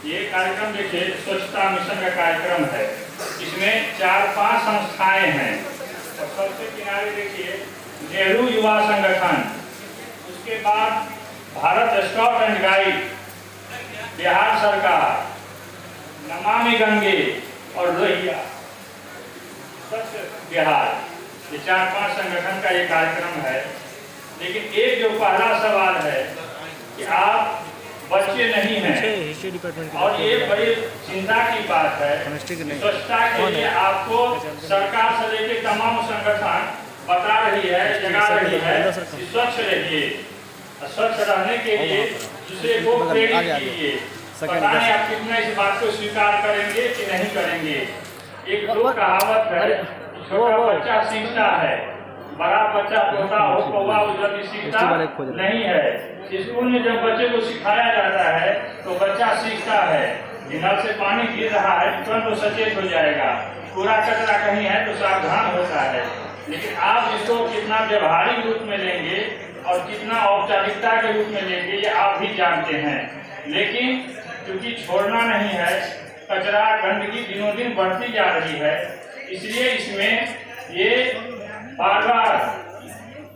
ये कार्यक्रम देखिए स्वच्छता मिशन का कार्यक्रम है। इसमें 4-5 संस्थाएं हैं और सबसे किनारे देखिए नेहरू युवा संगठन, उसके बाद Bharat scout and guide, Bihar सरकार, नमामि गंगे और लोहिया स्वच्छ बिहार। ये 4-5 संगठन का ये कार्यक्रम है। लेकिन एक जो पहला सवाल है कि आप बच्चे नहीं हैं और ये बड़ी चिंता की बात है। स्वच्छता के लिए आपको सरकार से लेकर तमाम संगठन बता रही है, जगा रही है कि स्वच्छ रहिए। स्वच्छ रहने के लिए दूसरे को प्रेरित कीजिए। पता नहीं आप कितना इस बात को स्वीकार करेंगे कि नहीं करेंगे। एक लोक कहावत है, छोटा बच्चा सीखता है, बड़ा बच्चा तोता हो कौवा जल्दी सीखता नहीं है। स्कूल में जब बच्चे को सिखाया जाता है तो बच्चा सीखता है कि नल से पानी गिर रहा है तुरंत तो सचेत हो जाएगा, कूड़ा कचरा कहीं है तो सावधान होता है। लेकिन आप इसको कितना व्यवहारिक रूप में लेंगे और कितना औपचारिकता के रूप में लेंगे ये आप भी जानते हैं। लेकिन क्योंकि छोड़ना नहीं है, कचरा गंदगी दिनों दिन बढ़ती जा रही है, इसलिए इसमें ये बार बार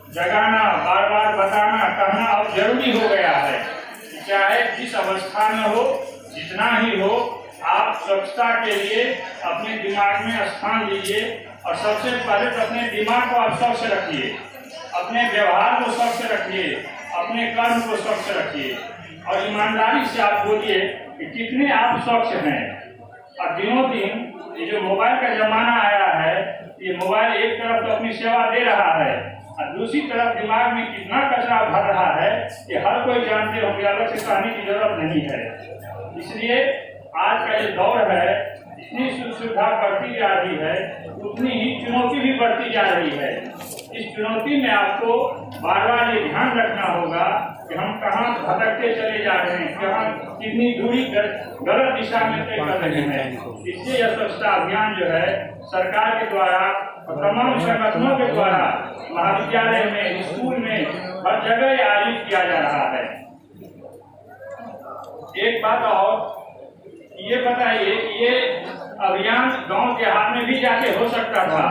जगाना, बार बार बताना, कहना अब जरूरी हो गया है। चाहे जिस अवस्था में हो, जितना ही हो, आप स्वच्छता के लिए अपने दिमाग में स्थान दीजिए और सबसे पहले तो अपने दिमाग को आप स्वच्छ रखिए, अपने व्यवहार को स्वच्छ रखिए, अपने कर्म को स्वच्छ रखिए और ईमानदारी से आप बोलिए कि कितने आप स्वच्छ हैं। और दिनों दिन ये जो मोबाइल का जमाना आया है, ये मोबाइल एक तरफ तो अपनी सेवा दे रहा है और दूसरी तरफ दिमाग में कितना कचरा भर रहा है ये हर कोई जानते होंगे, अलग से कहने की जरूरत नहीं है। इसलिए आज का ये दौर है, जितनी सुविधा बढ़ती जा रही है उतनी ही चुनौती भी बढ़ती जा रही है। इस चुनौती में आपको बार बार ये ध्यान रखना होगा कि हम कहाँ भटकते चले जा रहे हैं, कहाँ कितनी दूरी गलत दिशा में तय कर रहे हैं। इसलिए यह स्वच्छता अभियान जो है सरकार के द्वारा और तमाम संगठनों के द्वारा महाविद्यालय में, स्कूल में, हर जगह आयोजित किया जा रहा है। एक बात और ये बताइए कि ये अभियान गांव देहात में भी जाके हो सकता था,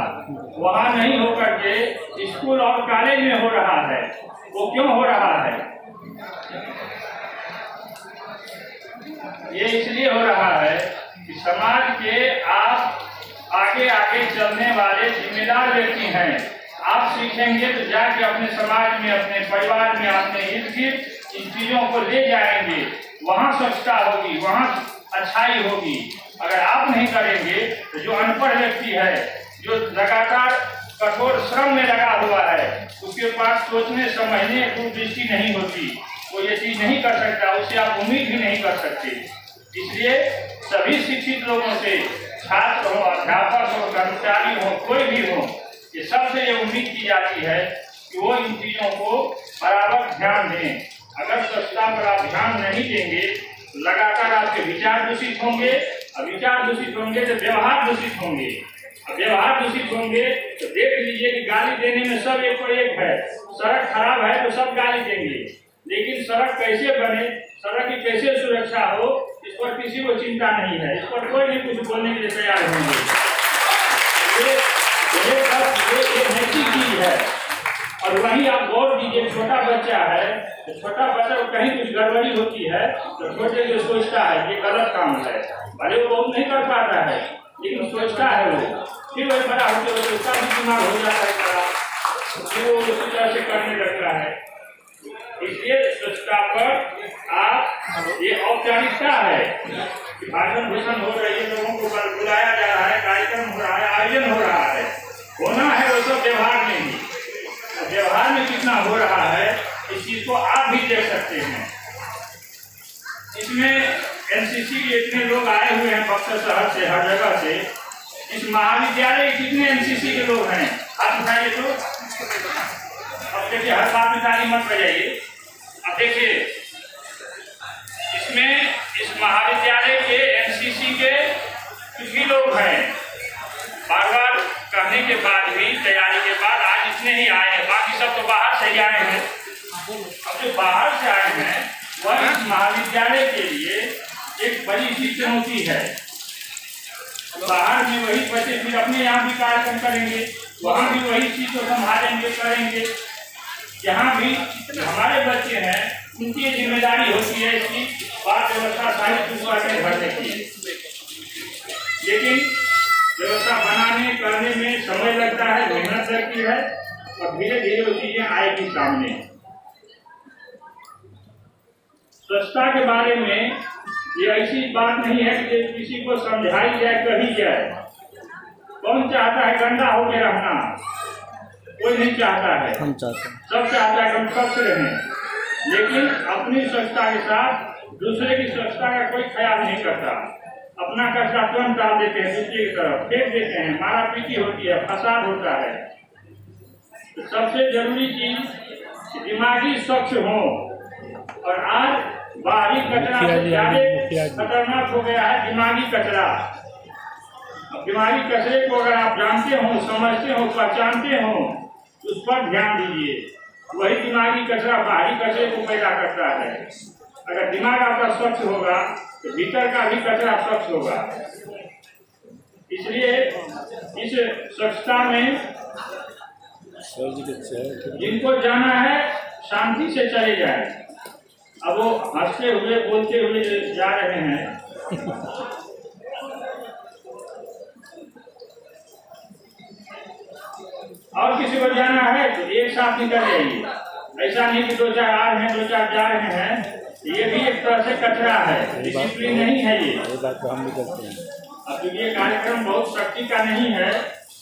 वहाँ नहीं होकर के स्कूल और कॉलेज में हो रहा है। वो क्यों हो रहा है? ये इसलिए हो रहा है कि समाज के आप आगे आगे चलने वाले जिम्मेदार व्यक्ति हैं। आप सीखेंगे तो जाके अपने समाज में, अपने परिवार में, अपने इर्द गिर्द इन चीजों को ले जाएंगे। वहाँ स्वच्छता होगी, वहाँ अच्छाई होगी। अगर आप नहीं करेंगे तो जो अनपढ़ व्यक्ति है, जो लगातार कठोर श्रम में लगा हुआ है, उसके पास सोचने समझने दूरदृष्टि नहीं होती, वो ये चीज नहीं कर सकता, उससे आप उम्मीद भी नहीं कर सकते। इसलिए सभी शिक्षित लोगों से, छात्र हो, अध्यापक हो, कर्मचारी हो, कोई भी हो, ये सबसे ये उम्मीद की जाती है कि वो इन चीजों को बराबर ध्यान दें। अगर स्वच्छता पर आप ध्यान नहीं देंगे लगातार आपके विचार दूषित होंगे और विचार दूषित होंगे तो व्यवहार दूषित होंगे। व्यवहार दूषित होंगे तो देख लीजिए कि गाली देने में सब एक को एक है। सड़क खराब है तो सब गाली देंगे, लेकिन सड़क कैसे बने, सड़क की कैसे सुरक्षा हो, इस पर किसी को चिंता नहीं है। इस पर कोई भी कुछ बोलने के लिए तैयार होंगे। ये नैतिक चीज है। और वहीं आप गौर कीजिए, छोटा बच्चा है तो छोटा बच्चा को कहीं कुछ गड़बड़ी होती है तो छोटे जो सोचता है ये गलत काम है, भले वो बहुत नहीं कर पाता है लेकिन सोचता है वो, फिर वही बड़ा होते हुए उसका भी दिमाग हो जाता है खराब, फिर वो उसी तरह से करने लगता है। इसलिए स्वच्छता पर आप ये औपचारिकता है कि भाषण भूषण हो रही है, लोगों को बुलाया जा रहा है, कार्यक्रम हो रहा है, आयोजन हो रहा है, होना है वो सब व्यवहार में ही। व्यवहार में कितना हो रहा है इस चीज को आप भी देख सकते हैं। इसमें एनसीसी के इतने लोग आए हुए हैं बक्सर शहर से, हर जगह से। इस महाविद्यालय के कितने एनसीसी के लोग हैं, हाथ उठाइए तो। अब देखिए, हर बात में ताली मत बजाइए। अब देखिए, इसमें इस महाविद्यालय के एनसीसी के कुछ भी लोग हैं। बार बार कहने के बाद भी, तैयारी के बाद आज इतने ही आए हैं, बाकी सब तो बाहर से ही आए हैं। अब जो बाहर से आए हैं वह इस महाविद्यालय के लिए एक बड़ी सी चुनौती है। बाहर में वही बच्चे फिर अपने यहाँ भी कार्यक्रम करेंगे, वहाँ भी वही चीज को संभालेंगे, करेंगे। जहाँ भी हमारे बच्चे हैं उनकी जिम्मेदारी होती है इसकी बात व्यवस्था सारी चीजें भरने की, लेकिन व्यवस्था बनाने करने में समय लगता है, मेहनत लगती है और धीरे धीरे वो चीजें आएगी सामने। स्वच्छता के बारे में ये ऐसी बात नहीं है कि किसी को समझाई जाए कही जाए। कौन चाहता है गंदा होकर रहना? कोई नहीं चाहता है, हम चाहते हैं, सब चाहता है कि हम स्वच्छ रहें, लेकिन अपनी स्वच्छता के साथ दूसरे की स्वच्छता का कोई ख्याल नहीं करता। अपना कचरा तुरंत डाल देते हैं, दूसरे की तरफ फेंक देते हैं, मारा पीटी होती है, फसाद होता है। तो सबसे जरूरी चीज दिमागी स्वच्छ हो। और आज बाहरी कचरा से ज्यादा खतरनाक हो गया है दिमागी कचरा। दिमागी कचरे को अगर आप जानते हो, समझते हो, पहचानते हो, उस पर ध्यान दीजिए। वही दिमागी कचरा बाहरी कचरे को पैदा करता है। अगर दिमाग आपका स्वच्छ होगा तो भीतर का भी कचरा स्वच्छ होगा। इसलिए इस स्वच्छता में जिनको जाना है शांति से चले जाए। अब वो हंसते हुए बोलते हुए जा रहे हैं। और किसी को जाना है तो एक साथ निकल जाइए। ऐसा नहीं कि दो चार आ रहे हैं, दो चार जा रहे हैं। ये भी एक तरह से कचरा है, डिसिप्लिन नहीं है ये बात तो हम भी करते हैं। अब ये कार्यक्रम बहुत शक्ति का नहीं है,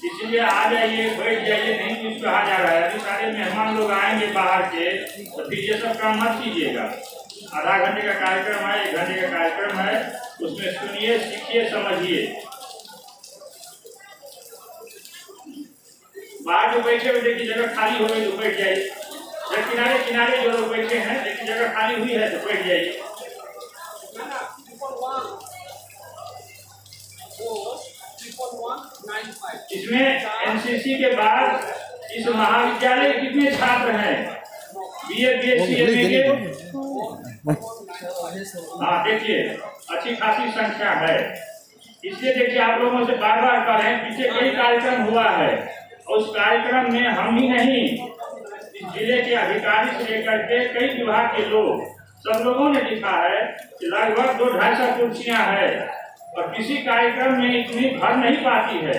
इसलिए आ जाइए, बैठ जाइए, नहीं कुछ कहा जा रहा है। अभी सारे मेहमान लोग आएंगे बाहर के, तो फिर ये सब काम मत कीजिएगा। आधा घंटे का कार्यक्रम है, 1 घंटे का कार्यक्रम है, उसमें सुनिए, सीखिए, समझिए। बाहर जो बैठे हुए देखिए जगह खाली हो गई तो बैठ जाइए। जब किनारे किनारे जो लोग बैठे हैं देखिए जगह खाली हुई है तो बैठ जाइए। इसमें एनसीसी के बाद इस महाविद्यालय के कितने छात्र हैं? बीए, बीएससी, एमए के, हाँ देखिए अच्छी खासी संख्या है। इसलिए देखिए आप लोगों से बार बार कह रहे हैं, पीछे कई कार्यक्रम हुआ है और उस कार्यक्रम में हम ही नहीं, इस जिले के अधिकारी से लेकर के कई विभाग के लोग, सब लोगों ने लिखा है कि लगभग 200-250 कुर्सियां है और किसी कार्यक्रम में इतनी भर नहीं पाती है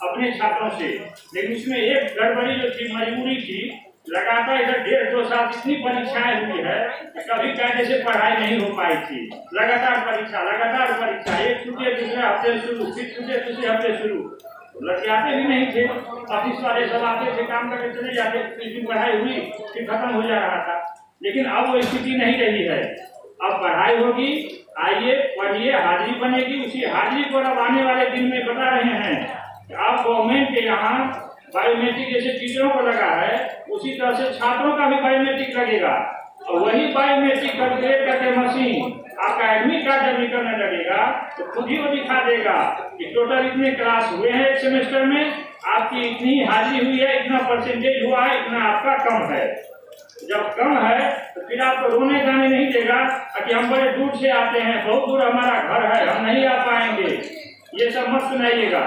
अपने छात्रों से। लेकिन इसमें एक गड़बड़ी जो थी, मजबूरी थी, लगातार इधर 1.5-2 साल इतनी परीक्षाएं हुई है कि कभी कायदे से पढ़ाई नहीं हो पाई थी। लगातार परीक्षा, एक छुट्टी दूसरे हफ्ते शुरू, फिर छुट्टी दूसरे हफ्ते शुरू। लड़के आते भी नहीं थे, ऑफिस वाले सब आते थे, काम करके चले जाते, कुछ दिन पढ़ाई हुई फिर खत्म हो जा रहा था। लेकिन अब वो स्थिति नहीं रही है। अब पढ़ाई होगी, आइए पढ़िए, हाजिरी बनेगी। उसी हाजिरी को अब आने वाले दिन में बता रहे हैं कि आप गवर्नमेंट के यहाँ बायोमेट्रिक जैसे टीचरों को लगा है, उसी तरह से छात्रों का भी बायोमेट्रिक लगेगा। और वही बायोमेट्रिक कैलकुलेट करके मशीन आपका एडमिट कार्ड जब निकलने लगेगा तो खुद ही वो दिखा देगा कि टोटल इतने क्लास हुए हैं एक सेमेस्टर में, आपकी इतनी हाजिरी हुई है, इतना परसेंटेज हुआ है, इतना आपका कम है। जब कम है तो फिर आपको रोने जाने नहीं देगा कि हम बड़े दूर से आते हैं, बहुत दूर हमारा घर है, हम नहीं आ पाएंगे। ये सब मत सुनाइएगा।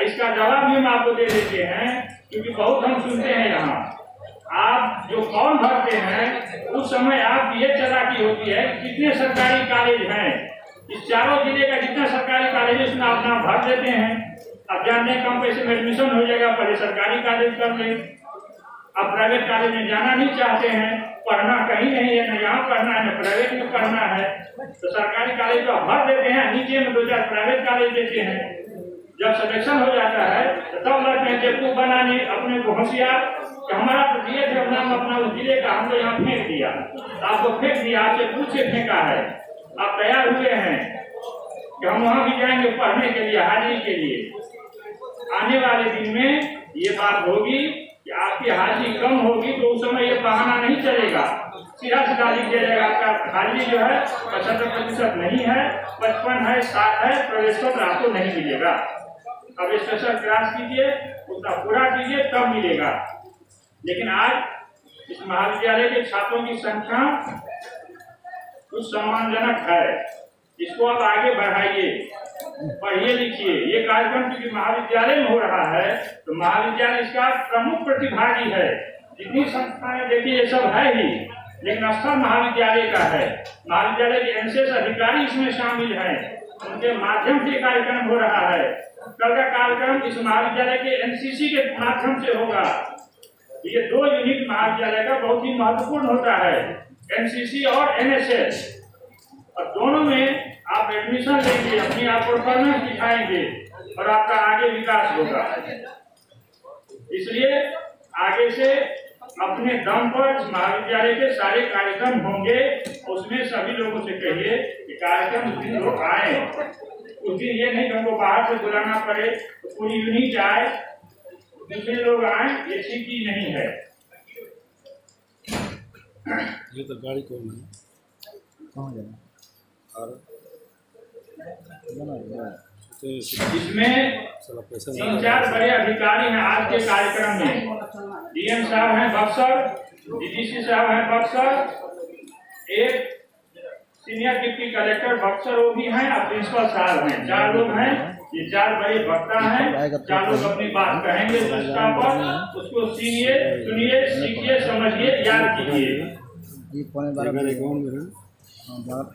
इसका जवाब भी हम आपको दे देते हैं, क्योंकि बहुत हम सुनते हैं यहाँ। आप जो फॉर्म भरते हैं उस समय आप ये चालाकी होती है कि कितने सरकारी कॉलेज हैं, इस चारों जिले का जितना सरकारी कॉलेज उसमें आप नाम भर देते हैं। अब जानते हैं कम पैसे में एडमिशन हो जाएगा, पहले सरकारी कॉलेज कर लें। अब प्राइवेट कॉलेज में जाना नहीं चाहते हैं, पढ़ना कहीं नहीं है, न यहाँ पढ़ना है न प्राइवेट में पढ़ना है, तो सरकारी कॉलेज तो भर देते हैं, नीचे में 2-4 प्राइवेट कॉलेज देते हैं। जब सिलेक्शन हो जाता है तो तब लगते हैं बेवकूफ बनाने अपने को होशियार कि हमारा तो दिए थे नाम अपना उस जिले का, हमको यहाँ फेंक दिया, आपको फेंक दिया, आपसे पूछे फेंका है, आप तैयार हुए हैं कि हम वहाँ भी जाएंगे पढ़ने के लिए, हाजिरी के लिए। आने वाले दिन में ये बात होगी कि आपकी हाजिरी कम होगी तो उस समय ये बहाना नहीं चलेगा, सीधा सीधा लिख दिया जाएगा आपका हाजिरी जो है 75% नहीं है, 55 है, 60 है, प्रवेश पत्र आपको नहीं मिलेगा। अब स्पेशल क्लास कीजिए, उसका पूरा कीजिए, तब मिलेगा। लेकिन आज इस महाविद्यालय के छात्रों की संख्या कुछ सम्मानजनक है, इसको आप आगे बढ़ाइए, पढ़िए लिखिए। ये कार्यक्रम क्योंकि महाविद्यालय में हो रहा है तो महाविद्यालय इसका प्रमुख प्रतिभागी है। जितनी संस्थाएं देखिए ये सब है ही, लेकिन स्थल महाविद्यालय का है। महाविद्यालय के एनसीएस अधिकारी इसमें शामिल हैं, उनके माध्यम से कार्यक्रम हो रहा है। कल का कार्यक्रम इस महाविद्यालय के एनसीसी के माध्यम से होगा। ये 2 यूनिट महाविद्यालय का बहुत ही महत्वपूर्ण होता है, एनसीसी और एनएसएस। और दोनों में आप एडमिशन लेंगे, अपनी आप परफॉर्मेंस दिखाएंगे और आपका आगे विकास होगा। इसलिए आगे से अपने दम पर महाविद्यालय के सारे कार्यक्रम होंगे, उसमें सभी लोगों से कहिए कि कार्यक्रम उस दिन लोग आए। उस दिन ये नहीं कि हमको बाहर से बुलाना पड़े तो पूरी यूनिट आए, दूसरे लोग आए, ये ठीक ही नहीं है। ये तो गाड़ी कौन है, कहाँ जाना? इसमें 3-4 बड़े अधिकारी हैं आज के कार्यक्रम में। डीएम साहब हैं बक्सर, डीडीसी साहब हैं बक्सर, एक सीनियर डिप्टी कलेक्टर बक्सर वो भी हैं और प्रिंसिपल साहब हैं। 4 लोग हैं, ये 4 बड़े वक्ता हैं। 4 लोग अपनी बात कहेंगे पर, उसको सुनिए, सीखिए, समझिए, याद कीजिए।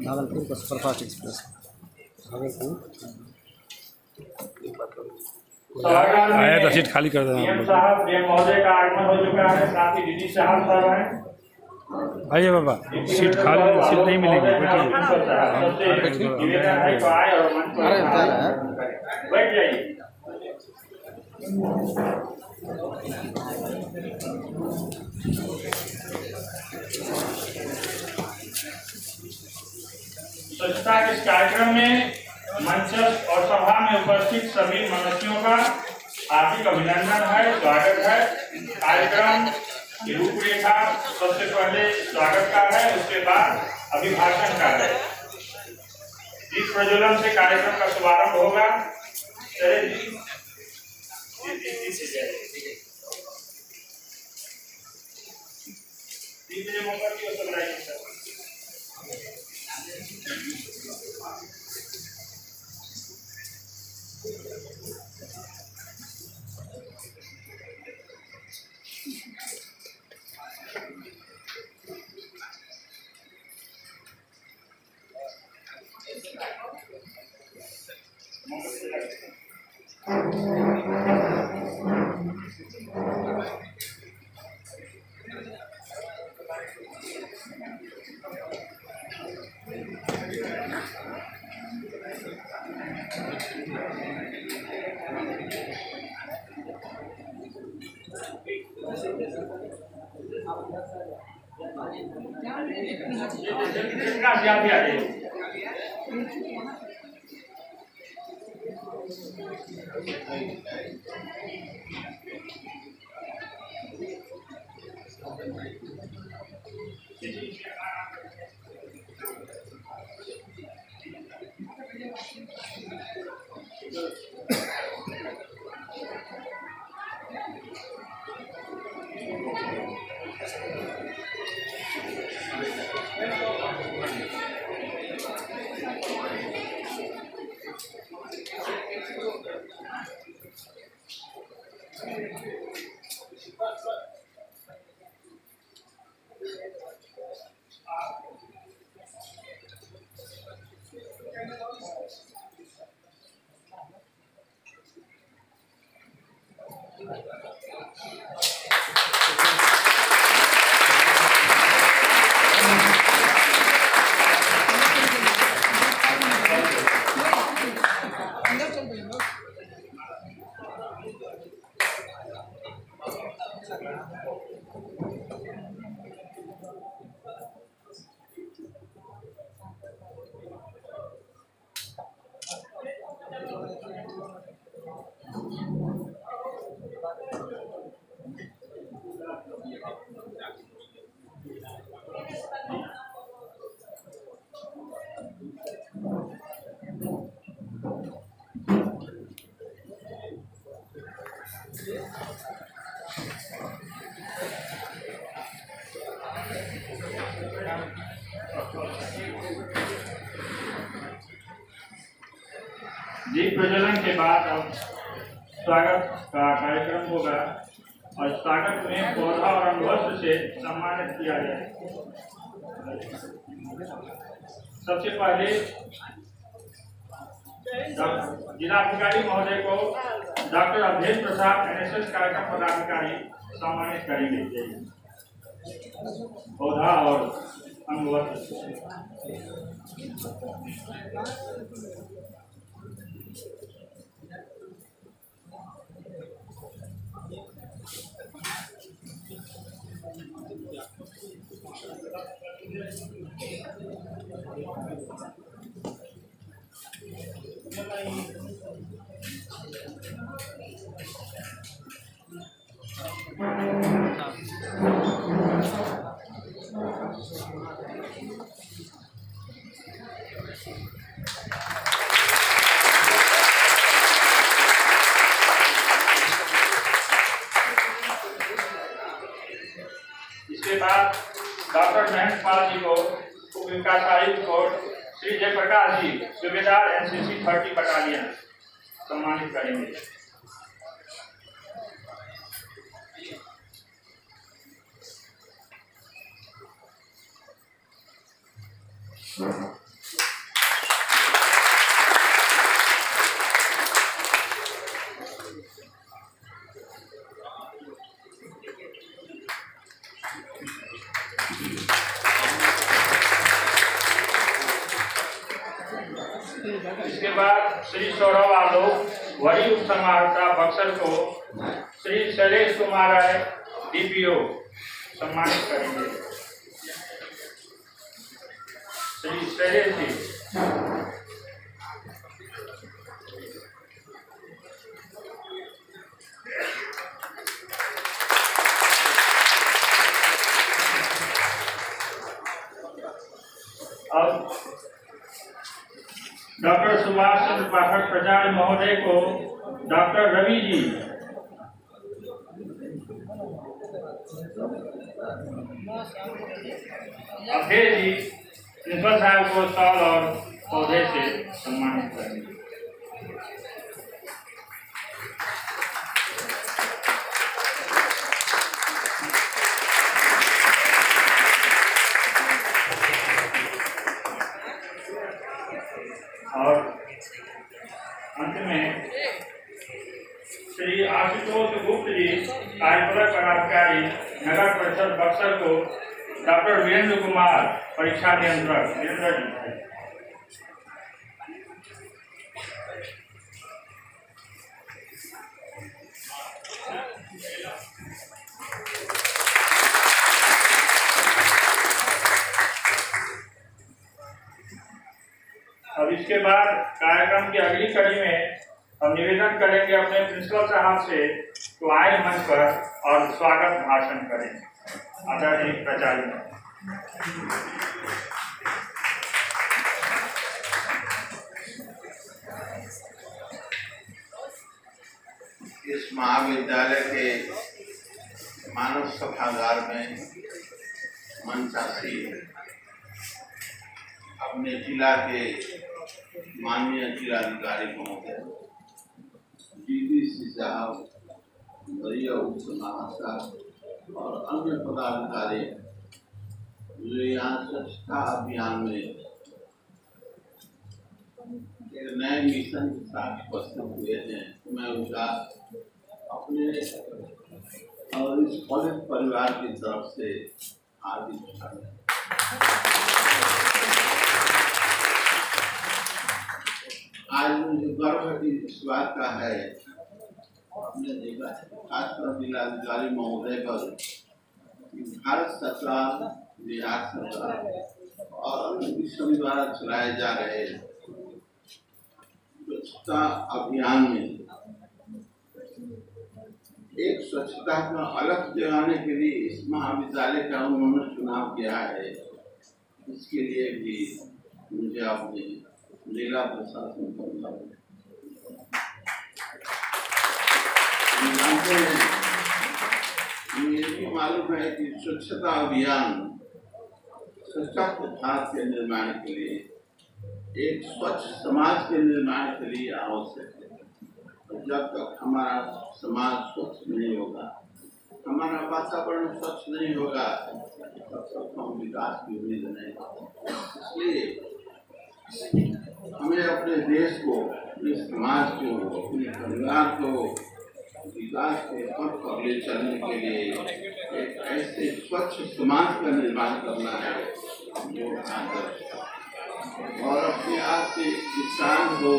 भागलपुर का सुपरफास्ट एक्सप्रेस, आया तो सीट खाली कर देना। डीएम साहब, डीएम महोदय का आगमन हो चुका है, साथ ही डीडी साहब हैं। आइए बाबा, सीट खाली, सीट नहीं मिलेगी, बैठ जाइए। स्वच्छता के इस कार्यक्रम में मंचस्थ और सभा में उपस्थित सभी मनुष्यों का हार्दिक अभिनंदन है, स्वागत है। कार्यक्रम की रूपरेखा सबसे पहले स्वागत का है, उसके बाद अभिभाषण का है। दीप प्रज्वलन से कार्यक्रम का शुभारंभ होगा। दीप प्रज्वलन के बाद अब स्वागत का कार्यक्रम होगा और स्वागत में पौधा और अंगवस्त्र से सम्मानित किया जाए। सबसे पहले जिलाधिकारी महोदय को डॉक्टर अवधेश प्रसाद NSS कार्यक्रम पदाधिकारी सम्मानित करेंगे पौधा और अंगवस्त्र। इसके बाद डॉक्टर महेंद्र पाल जी को उप विकास आयुक्त और श्री जयप्रकाश जी सूबेदार NCC 30 बटालियन सम्मानित करेंगे। इसके बाद श्री सौरभ आलोक वरीय उप समाहर्ता बक्सर को श्री शैलेश कुमार राय DPO सम्मानित करेंगे। श्री शैलेश जी। अब डॉक्टर सुभाष चंद्र पाठक प्रचार्य महोदय को डॉक्टर रवि जी, अभय जी प्रिंसिपल साहब को शॉल और पौधे से सम्मानित करेंगे। और अंत में श्री आशुतोष गुप्त जी कार्यपालक पदाधिकारी नगर परिषद बक्सर को डॉक्टर वीरेंद्र कुमार परीक्षा नियंत्रक वीरेंद्र जी। अब इसके बाद कार्यक्रम की अगली कड़ी में हम निवेदन करेंगे अपने प्रिंसिपल साहब से तो आए मंच पर और स्वागत भाषण करें। आदरणीय प्राचार्य। इस महाविद्यालय के मानव सभागार में मंचासी अपने जिला के माननीय जिलाधिकारी महोदय DDC साहब, वरीय उप समाहर्ता और अन्य पदाधिकारी जो यहाँ स्वच्छता अभियान में एक नए मिशन के साथ उपस्थित हुए हैं, मैं उनका अपने और इस कॉलेज परिवार की तरफ से हार्दिक स्वागत। आज मुझे गर्व इस बात का है, आपने देखा खासकर जिलाधिकारी महोदय पर भारत सरकार, बिहार सरकार और सभी द्वारा चलाए जा रहे स्वच्छता अभियान में एक स्वच्छता का अलग जगाने के लिए इस महाविद्यालय का उन्होंने चुनाव किया है। इसके लिए भी मुझे अपने जिला प्रशासन पर मुझे भी मालूम है कि स्वच्छता अभियान स्वच्छ भारत के निर्माण के लिए एक स्वच्छ समाज के निर्माण के लिए आवश्यक है। जब तक हमारा समाज स्वच्छ नहीं होगा, हमारा वातावरण स्वच्छ नहीं होगा, तब तक हम विकास की उम्मीद नहीं करेंगे। इसलिए हमें अपने देश को, अपने समाज को, अपने परिवार को विकास के पथ पर ले चलने के लिए एक ऐसे स्वच्छ समाज का निर्माण करना है जो आदर्श और अपने आप के किसान हो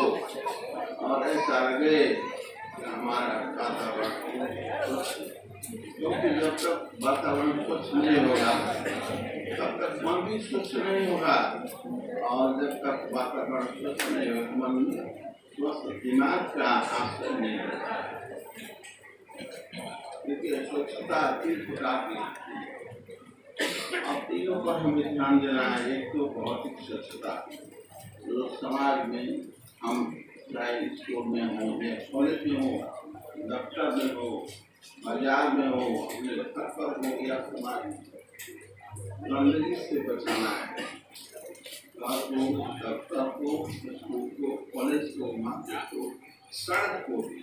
और ऐसा लगे हमारा वातावरण, क्योंकि जब तक वातावरण स्वच्छ नहीं होगा तब तक मन भी स्वच्छ नहीं होगा, और जब तक वातावरण स्वच्छ नहीं होगा मन स्वस्थ दिमाग का आश्रय नहीं होगा। क्योंकि स्वच्छता तीन प्रकार की है, अब तीनों पर हमें ध्यान देना है। एक तो भौतिक स्वच्छता, जो समाज में हम चाहे स्कूल में हो, कॉलेज में हो, दफ्तर में हो, बाजार में हो, अपने घर पर हो या समाज में, गंदगी से बचाना है। घर को, दफ्तर को, स्कूल को, कॉलेज को, मार्केट को, सड़क को भी।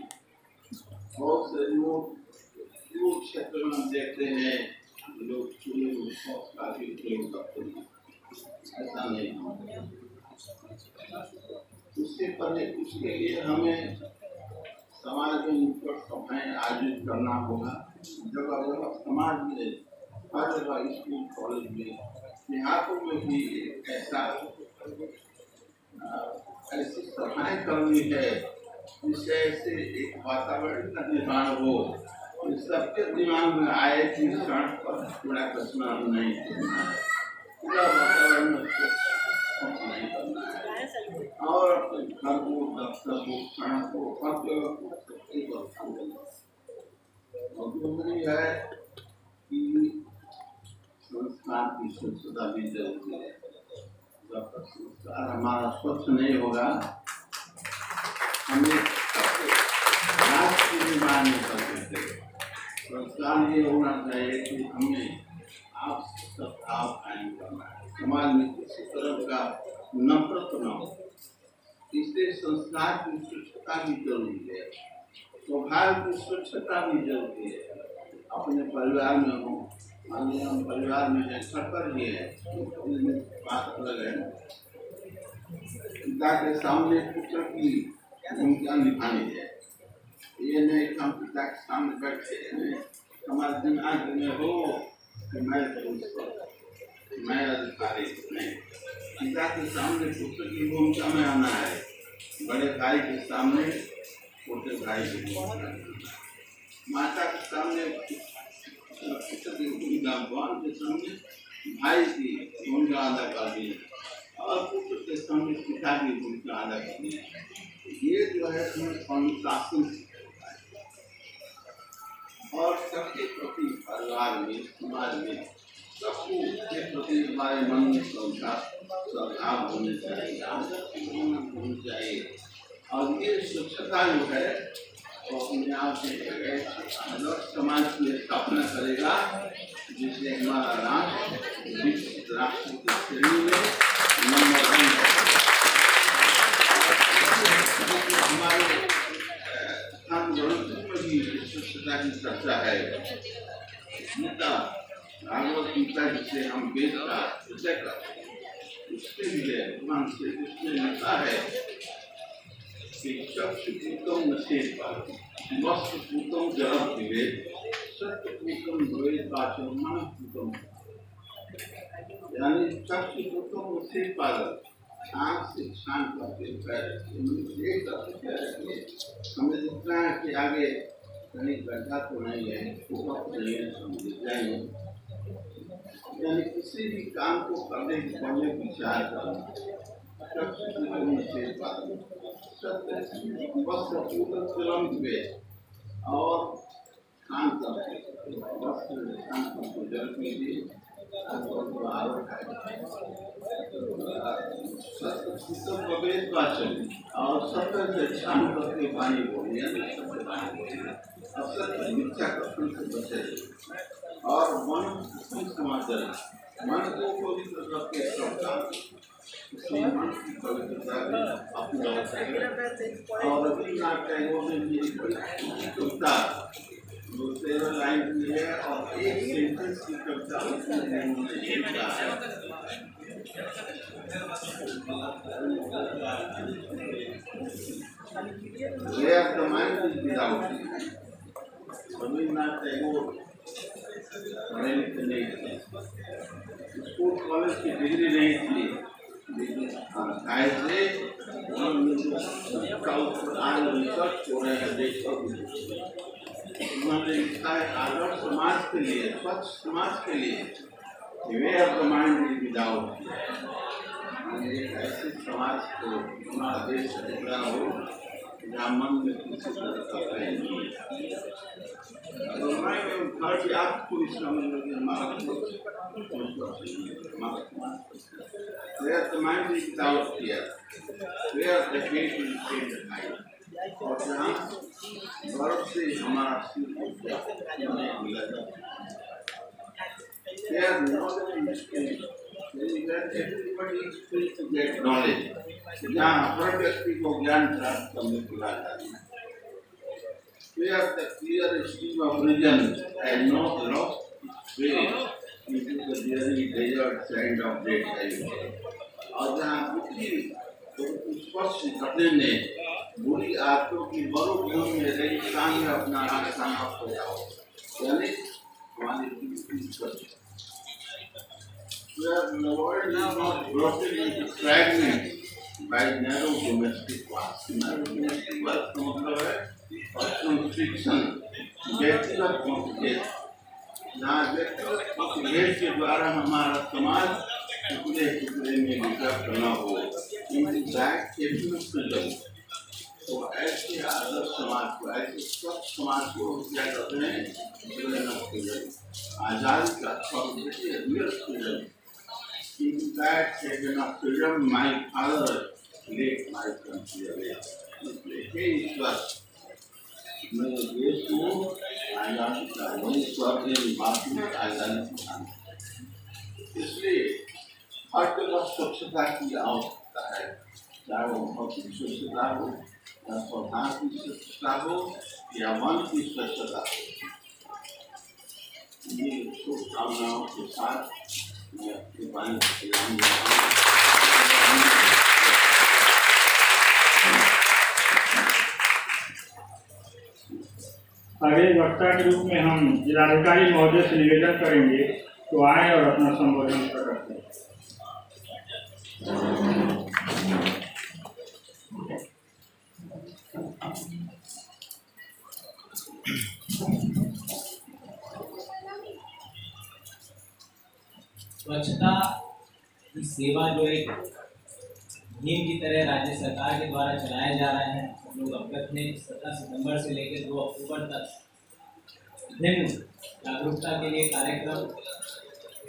बहुत से लोग क्षेत्र में हम देखते हैं लोग चूल्हे में शौच का भी उपयोग करते हैं, ऐसा नहीं होना। उसके लिए हमें समाज में निकट सभाएं आयोजित करना होगा। जगह जगह समाज में, हर जगह स्कूल कॉलेज में, देहातों में भी ऐसी सभाएं करनी है जिससे ऐसे एक वातावरण का निर्माण हो, सबके दिमाग में आए कि सड़क पर कूड़ा कचरा नहीं करना है, पूरा वातावरण में नहीं करना है, और अपने घर को, दफ्तर को, सड़क को, हर जगह को और दूसरी है कि संस्कार की स्वच्छता भी जरूरी है। जब तक संस्कार हमारा स्वच्छ नहीं होगा, हमें राष्ट्र की निर्माण नहीं कर सकते। संस्कार ये होना चाहिए कि हमें आप सद्भाव कायम करना है, समाज में किसी तरह का नफरत न हो। इसलिए संस्कार की स्वच्छता भी जरूरी है, स्वभाव की स्वच्छता भी जरूरी है। अपने परिवार में हो, मान लीजिए हम परिवार में है, घर पर ही है, बात अलग है। पिता के सामने पुत्र की भूमिका निभानी है। ये नहीं हम पिता के सामने बैठे हैं, हमारे दिमाग में हो कि मैं अधिकारी नहीं। पिता के सामने पुत्र की भूमिका में आना है, बड़े भाई के सामने छोटे भाई की भूमिका, माता के सामने पुत्र की भूमिका, बहन के सामने भाई की भूमिका अदा करनी है, और पुत्र के सामने पिता की भूमिका अदा करनी है। ये जो है अनुशासन और सबके प्रति परिवार में, समाज में सबको के प्रति हमारे मन में सद्भाव होने चाहिए, होनी चाहिए। और ये स्वच्छता जो है वो अपने आप में आदर्श समाज की स्थापना करेगा, जिससे हमारा राष्ट्र विकसित राष्ट्र की श्रेणी में नंबर 1 है। हमारे स्वच्छता की चर्चा है। गीता, भागवत गीता जिसे हम वेद का विषय करते हैं, उसके लिए भगवान श्री कृष्ण ने लिखा है कि चक्षुपूतम नशेत्पाद, वस्त्रपूतम जलम विवेक, सत्यपूतम द्वैत पाचन मनपूतम। यानी चक्षुपूतम नशेत्पाद, आँख से शांत करके पैर हमें दिखना है कि आगे कहीं गड्ढा तो नहीं है, ऊपर तो नहीं है, समझ जाएंगे। यानी किसी भी काम को करने के पहले विचार करना, और शांत करके जल पीजिए, और सत्य से शांत करके पानी बोलिए, मिथ्याकर्षण से बचे, और मन समाचार मन को पवित्र करके पवित्रता अपना और रविन्द्रनाथ टैगोर ने भी कविता 13 लाइन की है और एक सेंटेंस की कविता उन्होंने लिखा है। Where the mind is without you. Rabindranath Tagore पढ़े लिखे नहीं थे, स्कूल कॉलेज की डिग्री नहीं थी, लेकिन ऐसे उन्होंने रिसर्च हो रहे हैं देश और उन्होंने लिखा है आदर्श समाज के लिए, स्वच्छ समाज के लिए where the mind is without एक ऐसे समाज को हमारा देश दिखना हो जहाँ मन में किसी तरह का भय नहीं है। आपको इस समय where the mind is without fear, where the faith is stayed at night, और जहाँ गर्व से हमारा सिर मिला जाता है। There knowledge is free, everybody is free to get knowledge, जहाँ हर व्यक्ति को ज्ञान प्राप्त करने की बात आती है। Where the clear stream of religion has not lost its way into the dreary desert sand of dead time, और जहाँ बुद्धि स्पष्ट घटने ने बुरी आदतों की मरुभूमि में रेगिस्तान में अपना रास्ता हो जाओ, यानी हमारी बुद्धि where the world is not broken into fragments by narrow domestic wars. Narrow domestic wars का मतलब है पर्सनल फ्रिक्शन, व्यक्तिगत मतभेद, जहाँ व्यक्तिगत मतभेद के द्वारा हमारा समाज टुकड़े टुकड़े में विकट न हो, तो ऐसे आदर्श समाज को, ऐसे स्वच्छ समाज को क्या कहते हैं, आजादी का freedom. In that season of freedom, my father led my country away. हे ईश्वर, मेरे देश को आजादी का वही स्वर्ग बात में आजादी की, इसलिए हर जगह स्वच्छता की आवश्यकता है, चाहे वो भौतिक स्वच्छता हो या स्वभाव की स्वच्छता हो या मन की स्वच्छता हो। ये शुभकामनाओं के साथ मैं अपनी वाणी आगे वक्ता के रूप में हम जिलाधिकारी महोदय से निवेदन करेंगे तो आए और अपना संबोधन करते हैं। स्वच्छता की सेवा जो एक मुहिम की तरह राज्य सरकार के द्वारा चलाया जा रहा है, हम लोग अवगत हैं। 17 सितंबर से लेकर 2 अक्टूबर तक विभिन्न जागरूकता के लिए कार्यक्रम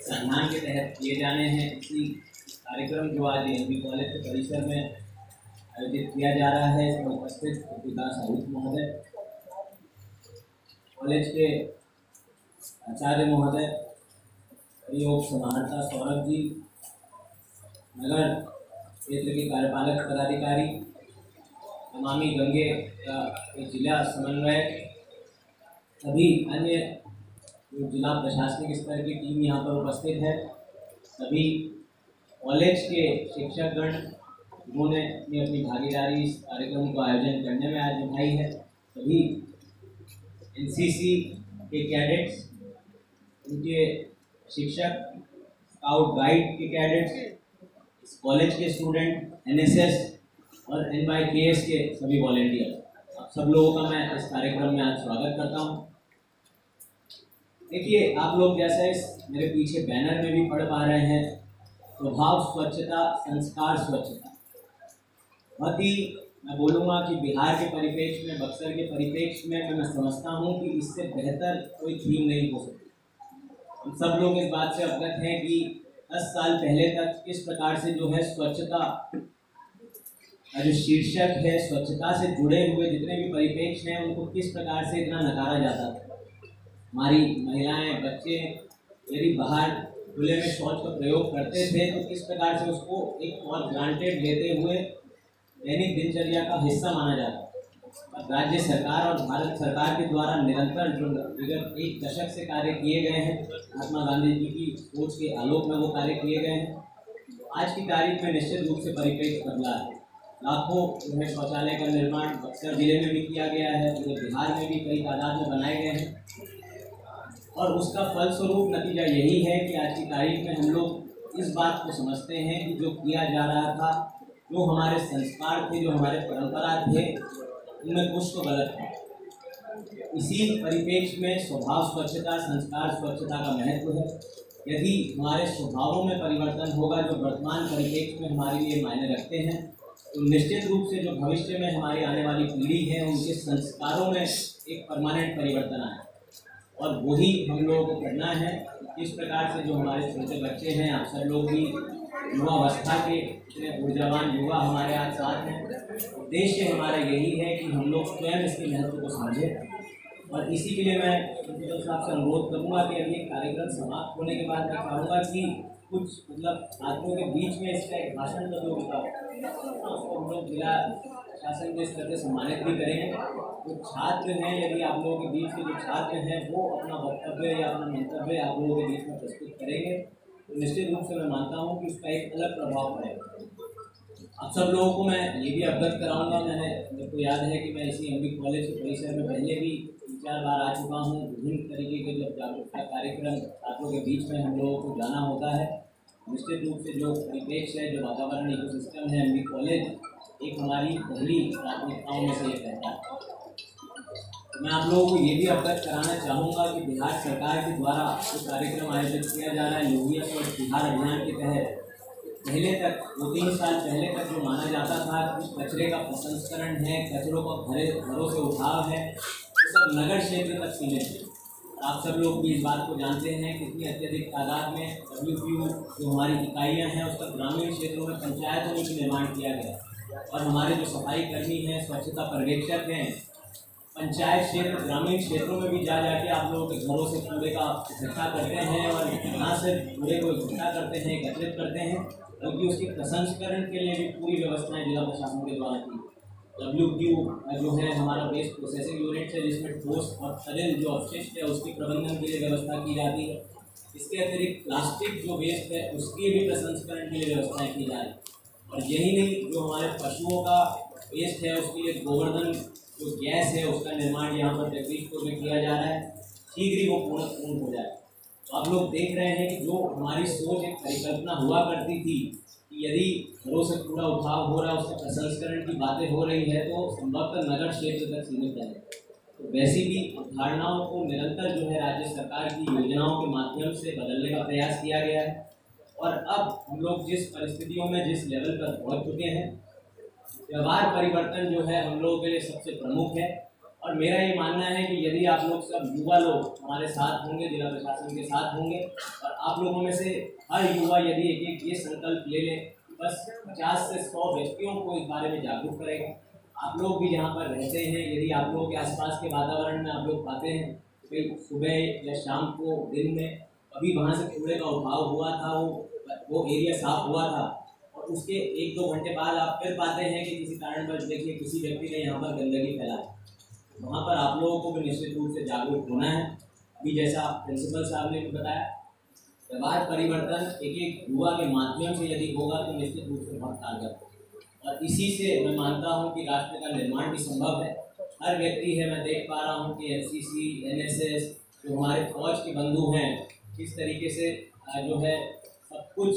संधान के तहत किए जाने हैं। इसी कार्यक्रम जो आज एमबी कॉलेज के परिसर में आयोजित किया जा रहा है, इसमें उपस्थित विकास आयुक्त महोदय, कॉलेज के आचार्य महोदय, योग समाहर्ता सौरभ जी, नगर क्षेत्र के कार्यपालक पदाधिकारी, नमामि गंगे का जिला समन्वयक, सभी अन्य जो जिला प्रशासनिक स्तर की टीम यहाँ पर उपस्थित है, सभी कॉलेज के शिक्षकगण जिन्होंने अपनी अपनी भागीदारी इस कार्यक्रम को आयोजन करने में आज निभाई है, सभी एनसीसी के कैडेट्स, उनके शिक्षक, स्काउट गाइड के कैडेट्स, इस कॉलेज के स्टूडेंट, एनएसएस और NYKS के सभी वॉलेंटियर, आप सब लोगों का मैं इस कार्यक्रम में आज स्वागत करता हूं। देखिए, आप लोग जैसे इस मेरे पीछे बैनर में भी पढ़ पा रहे हैं, स्वभाव स्वच्छता, संस्कार स्वच्छता। बहुत ही मैं बोलूँगा कि बिहार के परिप्रेक्ष्य में, बक्सर के परिप्रेक्ष्य में मैं समझता हूँ कि इससे बेहतर कोई थीम नहीं हो सकती। हम सब लोग इस बात से अवगत हैं कि 10 साल पहले तक किस प्रकार से जो है स्वच्छता का जो शीर्षक है, स्वच्छता से जुड़े हुए जितने भी परिप्रेक्ष्य हैं उनको किस प्रकार से इतना नकारा जाता था। हमारी महिलाएं, बच्चे यदि बाहर खुले में शौच का प्रयोग करते थे तो किस प्रकार से उसको एक फॉर ग्रांटेड लेते हुए दैनिक दिनचर्या का हिस्सा माना जाता है। राज्य सरकार और भारत सरकार के द्वारा निरंतर जो विगत एक दशक से कार्य किए गए हैं, महात्मा गांधी जी की सोच के आलोक में वो कार्य किए गए हैं। आज की तारीख में निश्चित रूप से परिप्रेक्ष्य बदला है। लाखों जो है शौचालय का निर्माण बक्सर जिले में भी किया गया है, पूरे बिहार में भी कई तादाद में बनाए गए हैं और उसका फलस्वरूप नतीजा यही है कि आज की तारीख में हम लोग इस बात को समझते हैं कि जो किया जा रहा था, जो हमारे संस्कार थे, जो हमारे परंपरा थे, उनमें कुछ तो गलत है। इसी परिप्रेक्ष्य में स्वभाव स्वच्छता, संस्कार स्वच्छता का महत्व है। यदि हमारे स्वभावों में परिवर्तन होगा जो वर्तमान परिप्रेक्ष्य में हमारे लिए मायने रखते हैं, तो निश्चित रूप से जो भविष्य में हमारी आने वाली पीढ़ी है उनके संस्कारों में एक परमानेंट परिवर्तन आए और वही हम लोगों को करना है। इस प्रकार से जो हमारे छोटे बच्चे हैं, आप सब लोग भी युवावस्था के इतने ऊर्जावान युवा हमारे आज साथ हैं। उद्देश्य हमारा यही है कि हम लोग स्वयं इसके महत्व को समझें और इसी के लिए मैं प्रिंसिपल साहब से अनुरोध करूँगा कि अभी कार्यक्रम समाप्त होने के बाद मैं चाहूँगा कि कुछ छात्रों के बीच में इसका एक भाषण प्रतियोगिता उसको हम लोग जिला शासन के स्तर से सम्मानित भी करेंगे। जो छात्र हैं, यदि आप लोगों के बीच के जो छात्र हैं वो अपना वक्तव्य या अपना मंतव्य आप लोगों के बीच में प्रस्तुत करेंगे तो निश्चित रूप से मैं मानता हूँ कि उसका एक अलग प्रभाव पड़ेगा। आप सब लोगों को मैं ये भी अवगत कराऊंगा, मेरे को याद है कि मैं इसी एमबी कॉलेज के परिसर में पहले भी 3-4 बार आ चुका हूँ। विभिन्न तरीके के जब जागरूकता कार्यक्रम छात्रों के बीच में हम लोगों को जाना होता है, निश्चित रूप से जो परिप्रेक्ष्य है, जो वातावरण इकोसिस्टम है, एमबी कॉलेज एक हमारी पहली प्राथमिकताओं में से एक रहता है। मैं आप लोगों को ये भी अवगत कराना चाहूँगा कि बिहार सरकार के द्वारा जो कार्यक्रम आयोजित किया जा रहा है योगिया स्वच्छ बिहार अभियान के तहत, पहले तक 2-3 साल पहले तक जो माना जाता था कि कचरे का प्रसंस्करण है, कचरों का घरों से उठाव है, वो सब नगर क्षेत्र तक सीमित है। आप सब लोग भी इस बात को जानते हैं कितनी अत्यधिक तादाद में WPU जो हमारी इकाइयाँ हैं उसका ग्रामीण क्षेत्रों में पंचायतों में भी निर्माण किया गया और हमारे जो सफाई कर्मी हैं, स्वच्छता पर्यवेक्षक हैं, पंचायत क्षेत्र ग्रामीण क्षेत्रों में भी जा जाके आप लोगों के घरों से कूड़े का इकट्ठा करते हैं और यहाँ से कूड़े को इकट्ठा करते हैं, एकत्रित करते हैं, बल्कि उसके प्रसंस्करण के लिए भी पूरी व्यवस्थाएं जिला प्रशासन के द्वारा की। WPU जो है हमारा वेस्ट प्रोसेसिंग यूनिट है जिसमें ठोस और तरल जो अपशिष्ट है उसके प्रबंधन के लिए व्यवस्था की जाती है। इसके अतिरिक्त प्लास्टिक जो वेस्ट है उसके भी प्रसंस्करण के लिए व्यवस्थाएँ की जा रही है। और यही नहीं, जो हमारे पशुओं का वेस्ट है उसके लिए गोवर्धन जो गैस है उसका निर्माण यहाँ पर जगदीशपुर में किया जा रहा है, शीघ्र ही वो पूर्ण हो जाए। तो आप लोग देख रहे हैं कि जो हमारी सोच एक परिकल्पना हुआ करती थी कि यदि घरों से कूड़ा उठाव हो रहा है, उसके प्रसंस्करण की बातें हो रही है तो संभवतः नगर क्षेत्र तक सीमित है। तो वैसी भी अवधारणाओं को निरंतर जो है राज्य सरकार की योजनाओं के माध्यम से बदलने का प्रयास किया गया है और अब हम लोग जिस परिस्थितियों में जिस लेवल पर पहुँच चुके हैं, व्यवहार परिवर्तन जो है हम लोगों के लिए सबसे प्रमुख है। और मेरा ये मानना है कि यदि आप लोग सब युवा लोग हमारे साथ होंगे, जिला प्रशासन के साथ होंगे और आप लोगों में से हर युवा यदि एक ये संकल्प ले लें, बस 50 से 100 व्यक्तियों को इस बारे में जागरूक करेगा। आप लोग भी जहाँ पर रहते हैं, यदि आप लोगों के आसपास के वातावरण में आप लोग पाते हैं कि सुबह या शाम को दिन में अभी वहाँ से कूड़े का उठाव हुआ था, वो एरिया साफ हुआ था और उसके 1-2 घंटे बाद आप फिर पाते हैं कि किसी कारणवश देखिए किसी व्यक्ति ने यहाँ पर गंदगी फैलाई, वहाँ पर आप लोगों को भी निश्चित रूप से जागरूक होना है। अभी जैसा प्रिंसिपल साहब ने भी बताया, व्यवहार परिवर्तन एक युवा के माध्यम से यदि होगा तो निश्चित रूप से बहुत कारगर होगा और इसी से मैं मानता हूँ कि राष्ट्र का निर्माण भी संभव है। हर व्यक्ति है, मैं देख पा रहा हूँ कि NCC, NSS जो हमारे फौज के बंधु हैं, किस तरीके से जो है सब कुछ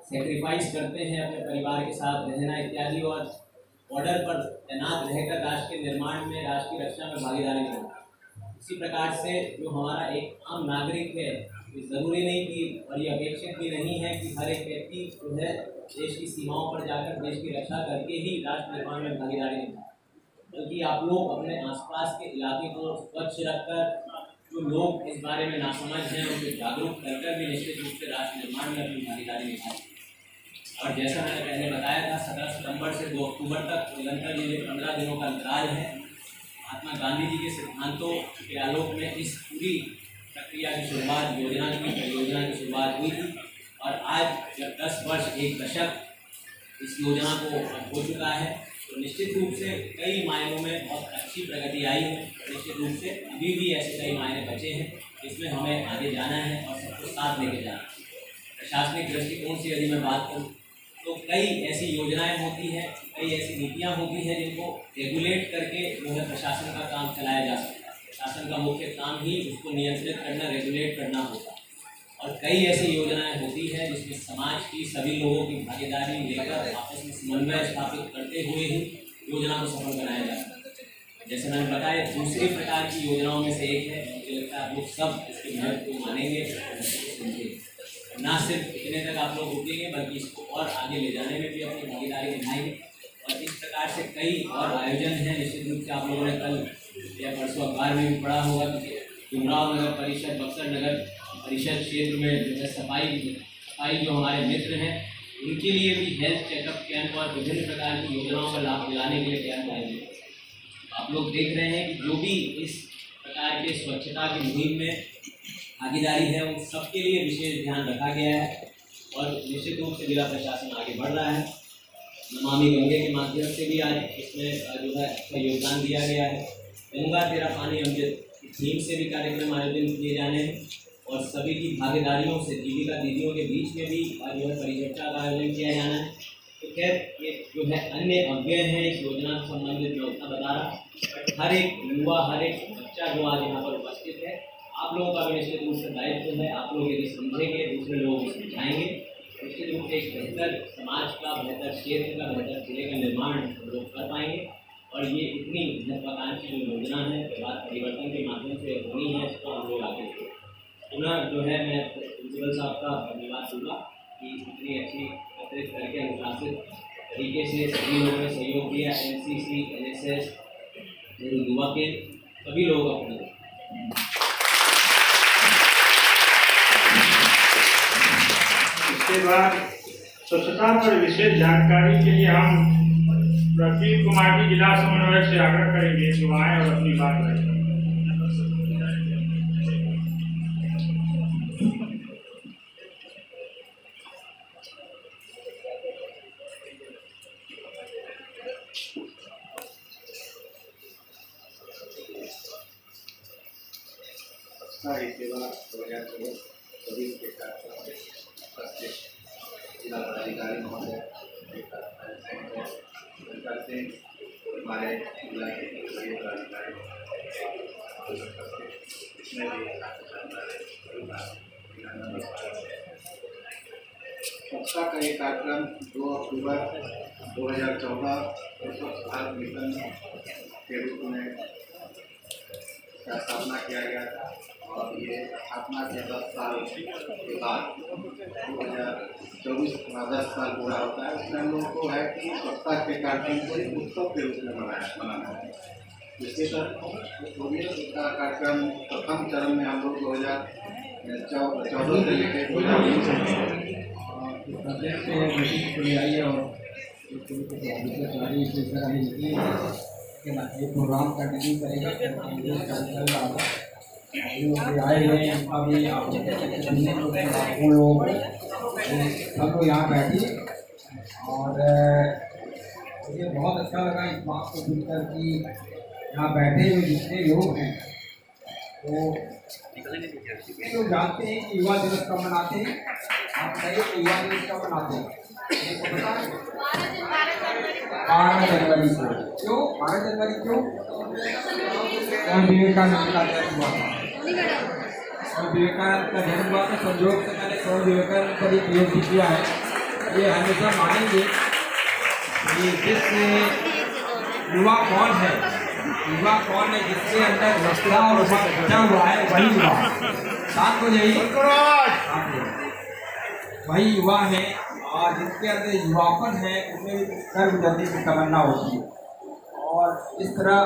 सेक्रीफाइस करते हैं अपने परिवार के साथ रहना इत्यादि और बॉर्डर पर तैनात रहकर राष्ट्र के निर्माण में, राष्ट्र की रक्षा में भागीदारी करना। इसी प्रकार से जो हमारा एक आम नागरिक है, ज़रूरी नहीं कि और ये अपेक्षित भी नहीं है कि हर एक व्यक्ति जो है देश की सीमाओं पर जाकर देश की रक्षा करके ही राष्ट्र निर्माण में भागीदारी निभाए, बल्कि आप लोग अपने आसपास के इलाके को स्वच्छ रखकर जो लोग इस बारे में नासमझ हैं उनको जागरूक कर भी निश्चित रूप से राष्ट्र निर्माण में अपनी भागीदारी निभाएं। और जैसा मैंने पहले बताया था, 17 सितंबर से 2 अक्टूबर तक निरंतर ये 15 दिनों का अंतराल है। महात्मा गांधी जी के सिद्धांतों के आलोक में इस पूरी प्रक्रिया की शुरुआत, योजना की परियोजना की शुरुआत हुई थी और आज जब 10 वर्ष, एक दशक इस योजना को हो चुका है तो निश्चित रूप से कई मायनों में बहुत अच्छी प्रगति आई है। निश्चित रूप से अभी भी ऐसे कई मायने बचे हैं जिसमें हमें आगे जाना है और सबको साथ लेके जाना है। प्रशासनिक दृष्टिकोण से यदि मैं बात करूँ तो कई ऐसी योजनाएं होती हैं, कई ऐसी नीतियां होती हैं जिनको रेगुलेट करके जो है प्रशासन का काम चलाया जा सकता है। प्रशासन का मुख्य काम ही उसको नियंत्रित करना, रेगुलेट करना होता है। और कई ऐसी योजनाएं होती हैं जिसमें समाज की सभी लोगों की भागीदारी लेकर आपस में समन्वय स्थापित करते हुए ही योजना को सफल बनाया जा सकता है। जैसे मैंने बताया, दूसरी प्रकार की योजनाओं में से एक है, मुझे लगता है लोग सब इसके महत्व को मानेंगे और समझेंगे। ना सिर्फ इतने तक आप लोग रुकेंगे बल्कि इसको और आगे ले जाने में भी अपनी भागीदारी निभाएंगे। और इस प्रकार से कई और आयोजन हैं। निश्चित रूप से आप लोगों ने कल या परसों अखबार में भी पढ़ा होगा कि डुमराव नगर परिषद, बक्सर नगर परिषद क्षेत्र में जो है सफाई जो हमारे मित्र हैं उनके लिए भी हेल्थ चेकअप कैंप और विभिन्न प्रकार की योजनाओं का लाभ दिलाने के लिए कैंप आयोजित। आप लोग देख रहे हैं कि जो भी इस प्रकार के स्वच्छता की मुहिम में भागीदारी है उन सबके लिए विशेष ध्यान रखा गया है और निश्चित रूप से जिला प्रशासन आगे बढ़ रहा है। नमामि गंगे के माध्यम से भी आज इसमें जो है अच्छा योगदान दिया गया है। गंगा तेरा पानी अमृत थीम से भी कार्यक्रम आयोजन किए जाने हैं और सभी की भागीदारियों से जीविका दीदियों के बीच में भी जो है परिचर्चा का आयोजन किया जाना है। तो खैर ये जो है अन्य अव्यय हैं इस योजना से संबंधित मैं उतना बता रहा। हर एक युवा, हर एक बच्चा जो आज यहाँ पर उपस्थित है, आप लोगों का भी निश्चित रूप से दायित्व है। आप लोग यदि समझेंगे, दूसरे लोगों को समझाएंगे, निश्चित रूप से एक बेहतर समाज का, बेहतर क्षेत्र का, बेहतर जिले का निर्माण हम लोग कर पाएंगे। और ये इतनी महत्वाकांक्षी जो योजना है बात परिवर्तन के माध्यम से होनी है, इसको हम लोग आगे पुनः जो है मैं प्रिंसिपल साहब का धन्यवाद दूँगा कि इतनी अच्छी एकत्रित करके अनुशासित तरीके से सभी लोगों ने सहयोग दिया। NCC, NSS, युवा के सभी लोग अपने इसके बाद स्वच्छता पर विशेष जानकारी के लिए हम प्रदीप कुमार जी जिला समन्वयक से आग्रह करेंगे जो आए और अपनी बात रखें। जिला पदाधिकारी महोदय हमारे जिला के सभी पदाधिकारी स्वच्छता का ये कार्यक्रम 2 अक्टूबर 2014 स्वच्छ भारत मिशन के रूप में स्थापना किया गया था और ये स्थापना के 10 साल के बाद 2024 10 साल पूरा होता है। उसमें हम लोगों को है कि स्वच्छता के कार्यक्रम को एक उत्सव के रूप में मनाना है। जिसके तहत का कार्यक्रम प्रथम चरण में हम लोग 2014 से लेकर 2020 एक प्रोग्राम कंटिन्यू करेगा आए हुए हैं उनका भी आप लोग सब लोग यहाँ बैठे और मुझे बहुत अच्छा लगा इस बात को सुनकर कि यहाँ बैठे हुए जितने लोग हैं वो लोग जानते हैं कि युवा दिवस कब मनाते हैं। आप बताइए कि युवा दिवस कब मनाते हैं? 12 जनवरी को। क्यों 12 जनवरी क्यों? स्वामी विवेकानंद का जन्म हुआ था। स्वामी विवेकानंद का जन्म हुआ था। संयोग से मैंने स्वामी विवेकानंद पर एक योग किया है। ये हमेशा मानेंगे कि जिस युवा कौन है, युवा कौन है जिसके अंदर रस्ता और बचा हुआ है वही युवा। साथ हो जाइए, वही युवा है और जिसके अंदर युवापन है उनमें कर्म करने की तमन्ना होती है। और इस तरह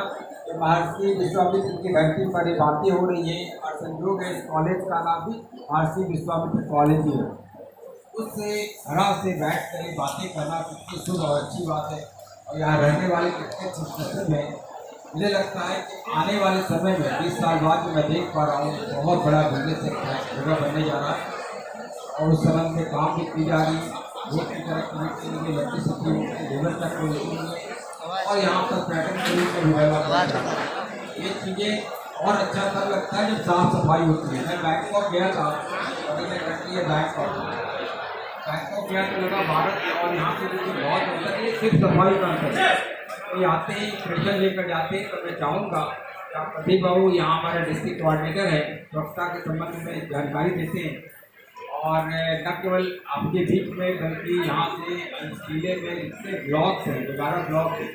महर्षि विश्वामित्र की धरती पर ये बातें हो रही हैं और संयोग है इस कॉलेज का नाम भी महर्षि विश्वामित्र कॉलेज ही है। उससे घरा से बैठ कर ये बातें करना कितनी शुभ और अच्छी बात है। और यहाँ रहने वाले कितने खुशनसीब हैं मुझे लगता है कि आने वाले समय में 20 साल बाद में मैं देख पा रहा हूँ बहुत बड़ा बिजनेस जगह बनने जा रहा है और उस संबंध में काम भी की जा रही है। रोड की तरफ इलेक्ट्रिसिटी लेबर तक और यहाँ पर पर्यटन के रूप में भी ये चीज़ें और अच्छा तब लगता है जब साफ सफाई होती है। मैं बैंकॉक गया था, अभी मैं कंट्री है बैंकॉक गया तो लगा भारत और यहाँ पे जो बहुत अंतर है सिर्फ सफाई का अंतर है। तो आते ही प्रेशर लेकर जाते हैं तो मैं चाहूँगा प्रदीप बाबू यहाँ हमारे डिस्ट्रिक्ट कोऑर्डिनेटर है, स्वच्छता के संबंध में जानकारी देते हैं और न केवल आपके बीच में बल्कि यहाँ से जिले में इतने ब्लॉक्स हैं, 12 ब्लॉक हैं,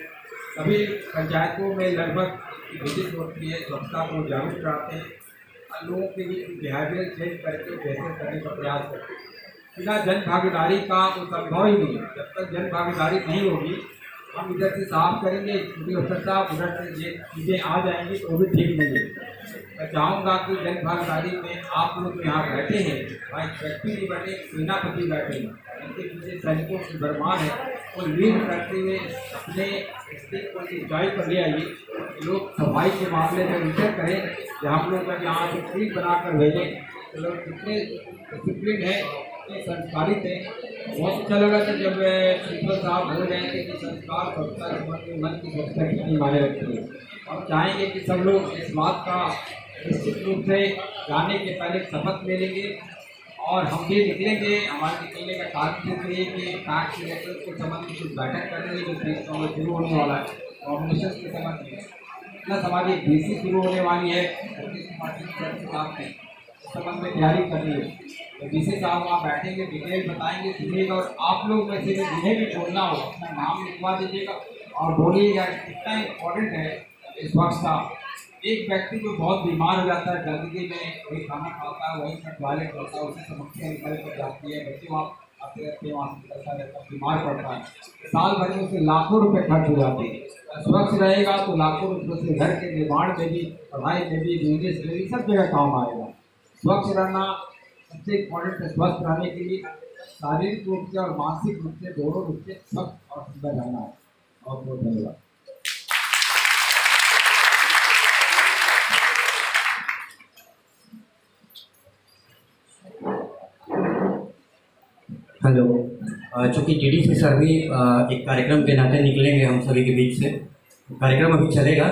सभी पंचायतों में लगभग विजिट होती है, स्वच्छता को जागरूक कराते हैं, लोगों के बीच बिहेवियर चेंज करके बेहतर करने का प्रयास करते हैं। बिना जन भागीदारी का कोई संभव ही नहीं। जब तक जन भागीदारी नहीं होगी हम इधर से साफ करेंगे, छोटी अफसर साहब उधर से ये चीज़ें आ जाएंगी तो भी ठीक नहीं है। मैं चाहूँगा कि जन भागीदारी में आप लोग यहाँ बैठे हैं, भाई व्यक्ति भी बैठे, सेनापति बैठे हैं, इनके पीछे सैनिकों की बरमान है, वो लीड करते हुए अपने डिस्ट्रिक्ट को ऊंचाई पर ले आइए। लोग सफाई के मामले में विचार करें कि हम लोग अगर यहाँ से ट्रीट बनाकर भेजें तो लोग कितने डिसिप्लिन है, कितने संस्कारित हैं। बहुत अच्छा लगा था जब प्रिंसिपल साहब बोल रहे थे कि संस्कार स्वच्छता के मन की स्वच्छता कितनी मायने रखती है। हम चाहेंगे कि सब लोग इस बात का निश्चित रूप से जाने के पहले शपथ ले लेंगे और हम भी निकलेंगे। हमारे निकलने का कारण ये कि टैक्स कलेक्टर के संबंध में कुछ बैठक करेंगे जो शुरू होने वाला है, ऑर्गेनाइजेशन के संबंध में प्लस हमारी BC शुरू होने वाली है, संबंध में तैयारी करनी है। तो BC साहब वहाँ बैठेंगे, डिटेल बताएंगे, सुनिएगा और आप लोग में से जिन्हें भी बोलना हो अपना नाम लिखवा दीजिएगा और बोलिएगा कितना इम्पोर्टेंट है इस वक्त का। एक व्यक्ति जो बहुत बीमार हो जाता है गंदगी में, वही खाना खाता है, वही पर टॉयलेट होता है, उसकी समस्या निकल कर जाती है, बच्चे वहाँ आते रहते हैं, वहाँ से निकलता रहता है, बीमार पड़ता है, साल भर में उसे लाखों रुपए खर्च हो जाते हैं। स्वच्छ रहेगा तो लाखों रुपये से घर के निर्माण में भी, पढ़ाई में भी, बिजनेस में भी, सब जगह काम आएगा। स्वच्छ रहना सबसे इम्पोर्टेंट है। स्वस्थ रहने के लिए शारीरिक रूप से और मानसिक रूप से दोनों रूप से स्वस्थ और सुंदर रहना है। बहुत बहुत धन्यवाद। हेलो, चूँकि DDC सर भी एक कार्यक्रम के नाते निकलेंगे हम सभी के बीच से, कार्यक्रम अभी चलेगा।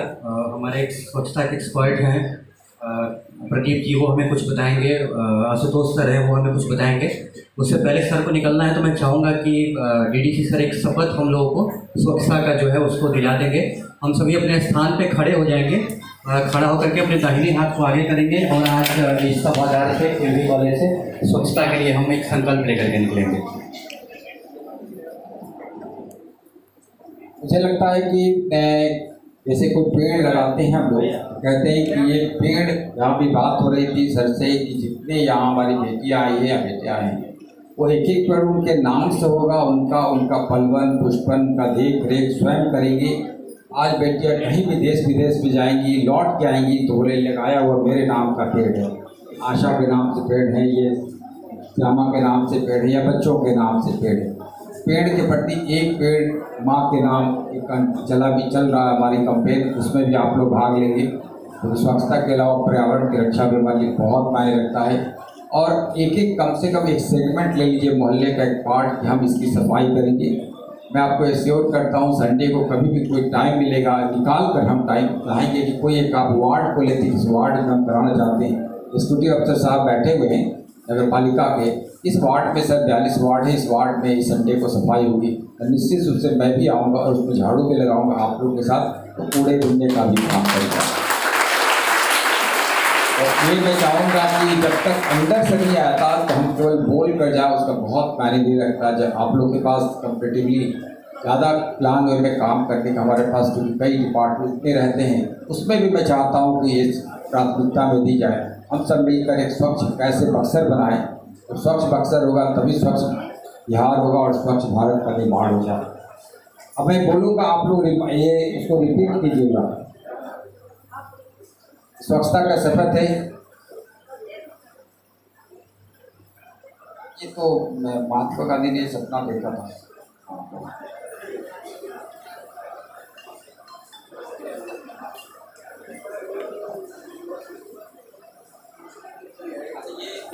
हमारे एक स्वच्छता के एक्सपर्ट हैं प्रदीप जी, वो हमें कुछ बताएंगे, आशुतोष सर है वो हमें कुछ बताएंगे। उससे पहले सर को निकलना है तो मैं चाहूँगा कि DDC सर एक शपथ हम लोगों को स्वच्छता का जो है उसको दिला देंगे। हम सभी अपने स्थान पे खड़े हो जाएंगे, खड़ा होकर के अपने दाहिने हाथ को आगे करेंगे और आज इस सभागार से MB कॉलेज से स्वच्छता के लिए हम एक संकल्प लेकर के निकलेंगे। मुझे लगता है कि जैसे कोई पेड़ लगाते हैं हम लोग, कहते हैं कि ये पेड़, यहाँ भी बात हो रही थी सर से कि जितने यहाँ हमारी बेटियाँ आई हैं या बेटे आए हैं वो एक एक पेड़ उनके नाम से होगा, उनका पलवन पुष्पन का देख रेख स्वयं करेंगे। आज बेटियाँ कहीं भी देश विदेश में जाएंगी, लौट के आएंगी तो बोले लगाया हुआ मेरे नाम का पेड़ है, आशा के नाम से पेड़ है, ये श्यामा के नाम से पेड़ है या बच्चों के नाम से पेड़ है। पेड़ के प्रति एक पेड़ माँ के नाम एक चल रहा है हमारी कैंपेन, उसमें भी आप लोग भाग लेंगे। तो स्वच्छता के अलावा पर्यावरण की रक्षा भी हमारे लिए बहुत मायने रखता है। और एक एक कम से कम एक सेगमेंट ले लीजिए, मोहल्ले का एक पार्ट कि हम इसकी सफाई करेंगे। मैं आपको एश्योर करता हूँ संडे को कभी भी कोई टाइम मिलेगा निकाल कर हम टाइम चाहेंगे कि कोई एक आप वार्ड को लेते हैं, इस वार्ड में हम कराना चाहते हैं। स्कूटी अफसर साहब बैठे हुए हैं नगर पालिका के, इस वार्ड में सर 42 वार्ड है, इस वार्ड में इस संडे को सफाई होगी। निश्चित रूप से मैं भी आऊँगा और उसमें झाड़ू भी लगाऊंगा आप लोगों के साथ, तो कूड़े ढूंढने का भी काम करेगा। और ये मैं चाहूँगा कि जब तक अंदर से नहीं आता तो हम केवल बोल कर जाए, उसका बहुत मायने नहीं रखता। जब आप लोग के पास कंपेटिवली ज़्यादा प्लान वे में काम करने का हमारे पास क्योंकि कई डिपार्टमेंट इतने रहते हैं, उसमें भी मैं चाहता हूँ कि ये प्राथमिकता में दी जाए। हम सब मिलकर एक स्वच्छ कैसे बक्सर बनाएं, तो स्वच्छ बक्सर होगा तभी स्वच्छ बिहार होगा और स्वच्छ भारत का निर्माण हो जाए। अब मैं बोलूँगा, आप लोग ये इसको रिपीट कीजिएगा। स्वच्छता का शपथ है, ये तो महात्मा गांधी ने सपना देखा था।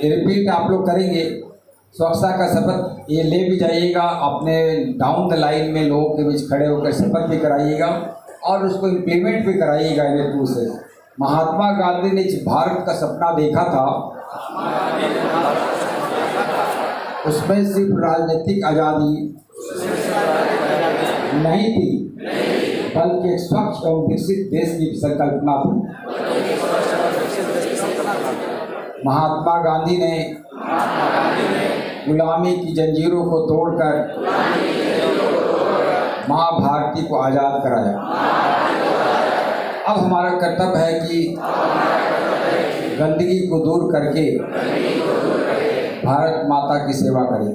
रिपीट आप लोग करेंगे। स्वच्छता का शपथ ये ले भी जाइएगा, अपने डाउन द लाइन में लोगों के बीच खड़े होकर शपथ भी कराइएगा और उसको इम्प्लीमेंट भी कराइएगा इन्हें से। महात्मा गांधी ने जिस भारत का सपना देखा था उसमें सिर्फ राजनीतिक आज़ादी नहीं थी, बल्कि एक स्वच्छ एवं विकसित देश की संकल्पना थी। महात्मा गांधी ने गुलामी की जंजीरों को तोड़कर माँ भारती को आज़ाद कराया। अब हमारा कर्तव्य है कि गंदगी को दूर करके भारत माता की सेवा करें।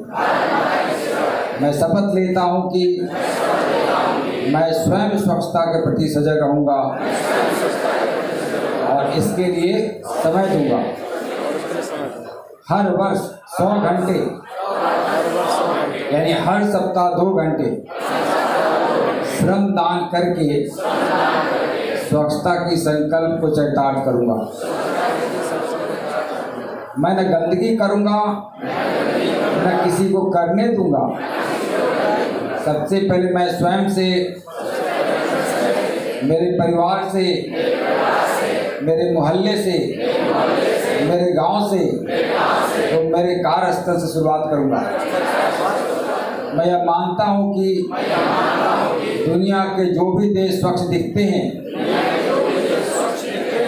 मैं शपथ लेता हूं कि मैं स्वयं स्वच्छता के प्रति सजग रहूंगा और इसके लिए समय दूंगा। हर वर्ष 100 घंटे यानी हर सप्ताह 2 घंटे श्रम दान करके स्वच्छता की संकल्प को चरितार्थ करूंगा। मैं न गंदगी करूंगा न किसी को करने दूंगा। सबसे पहले मैं स्वयं से, मेरे परिवार से, मेरे मोहल्ले से, मेरे गांव से, तो मेरे कार्यस्थल से शुरुआत करूंगा। मैं यह मानता हूं कि दुनिया के जो भी देश स्वच्छ दिखते हैं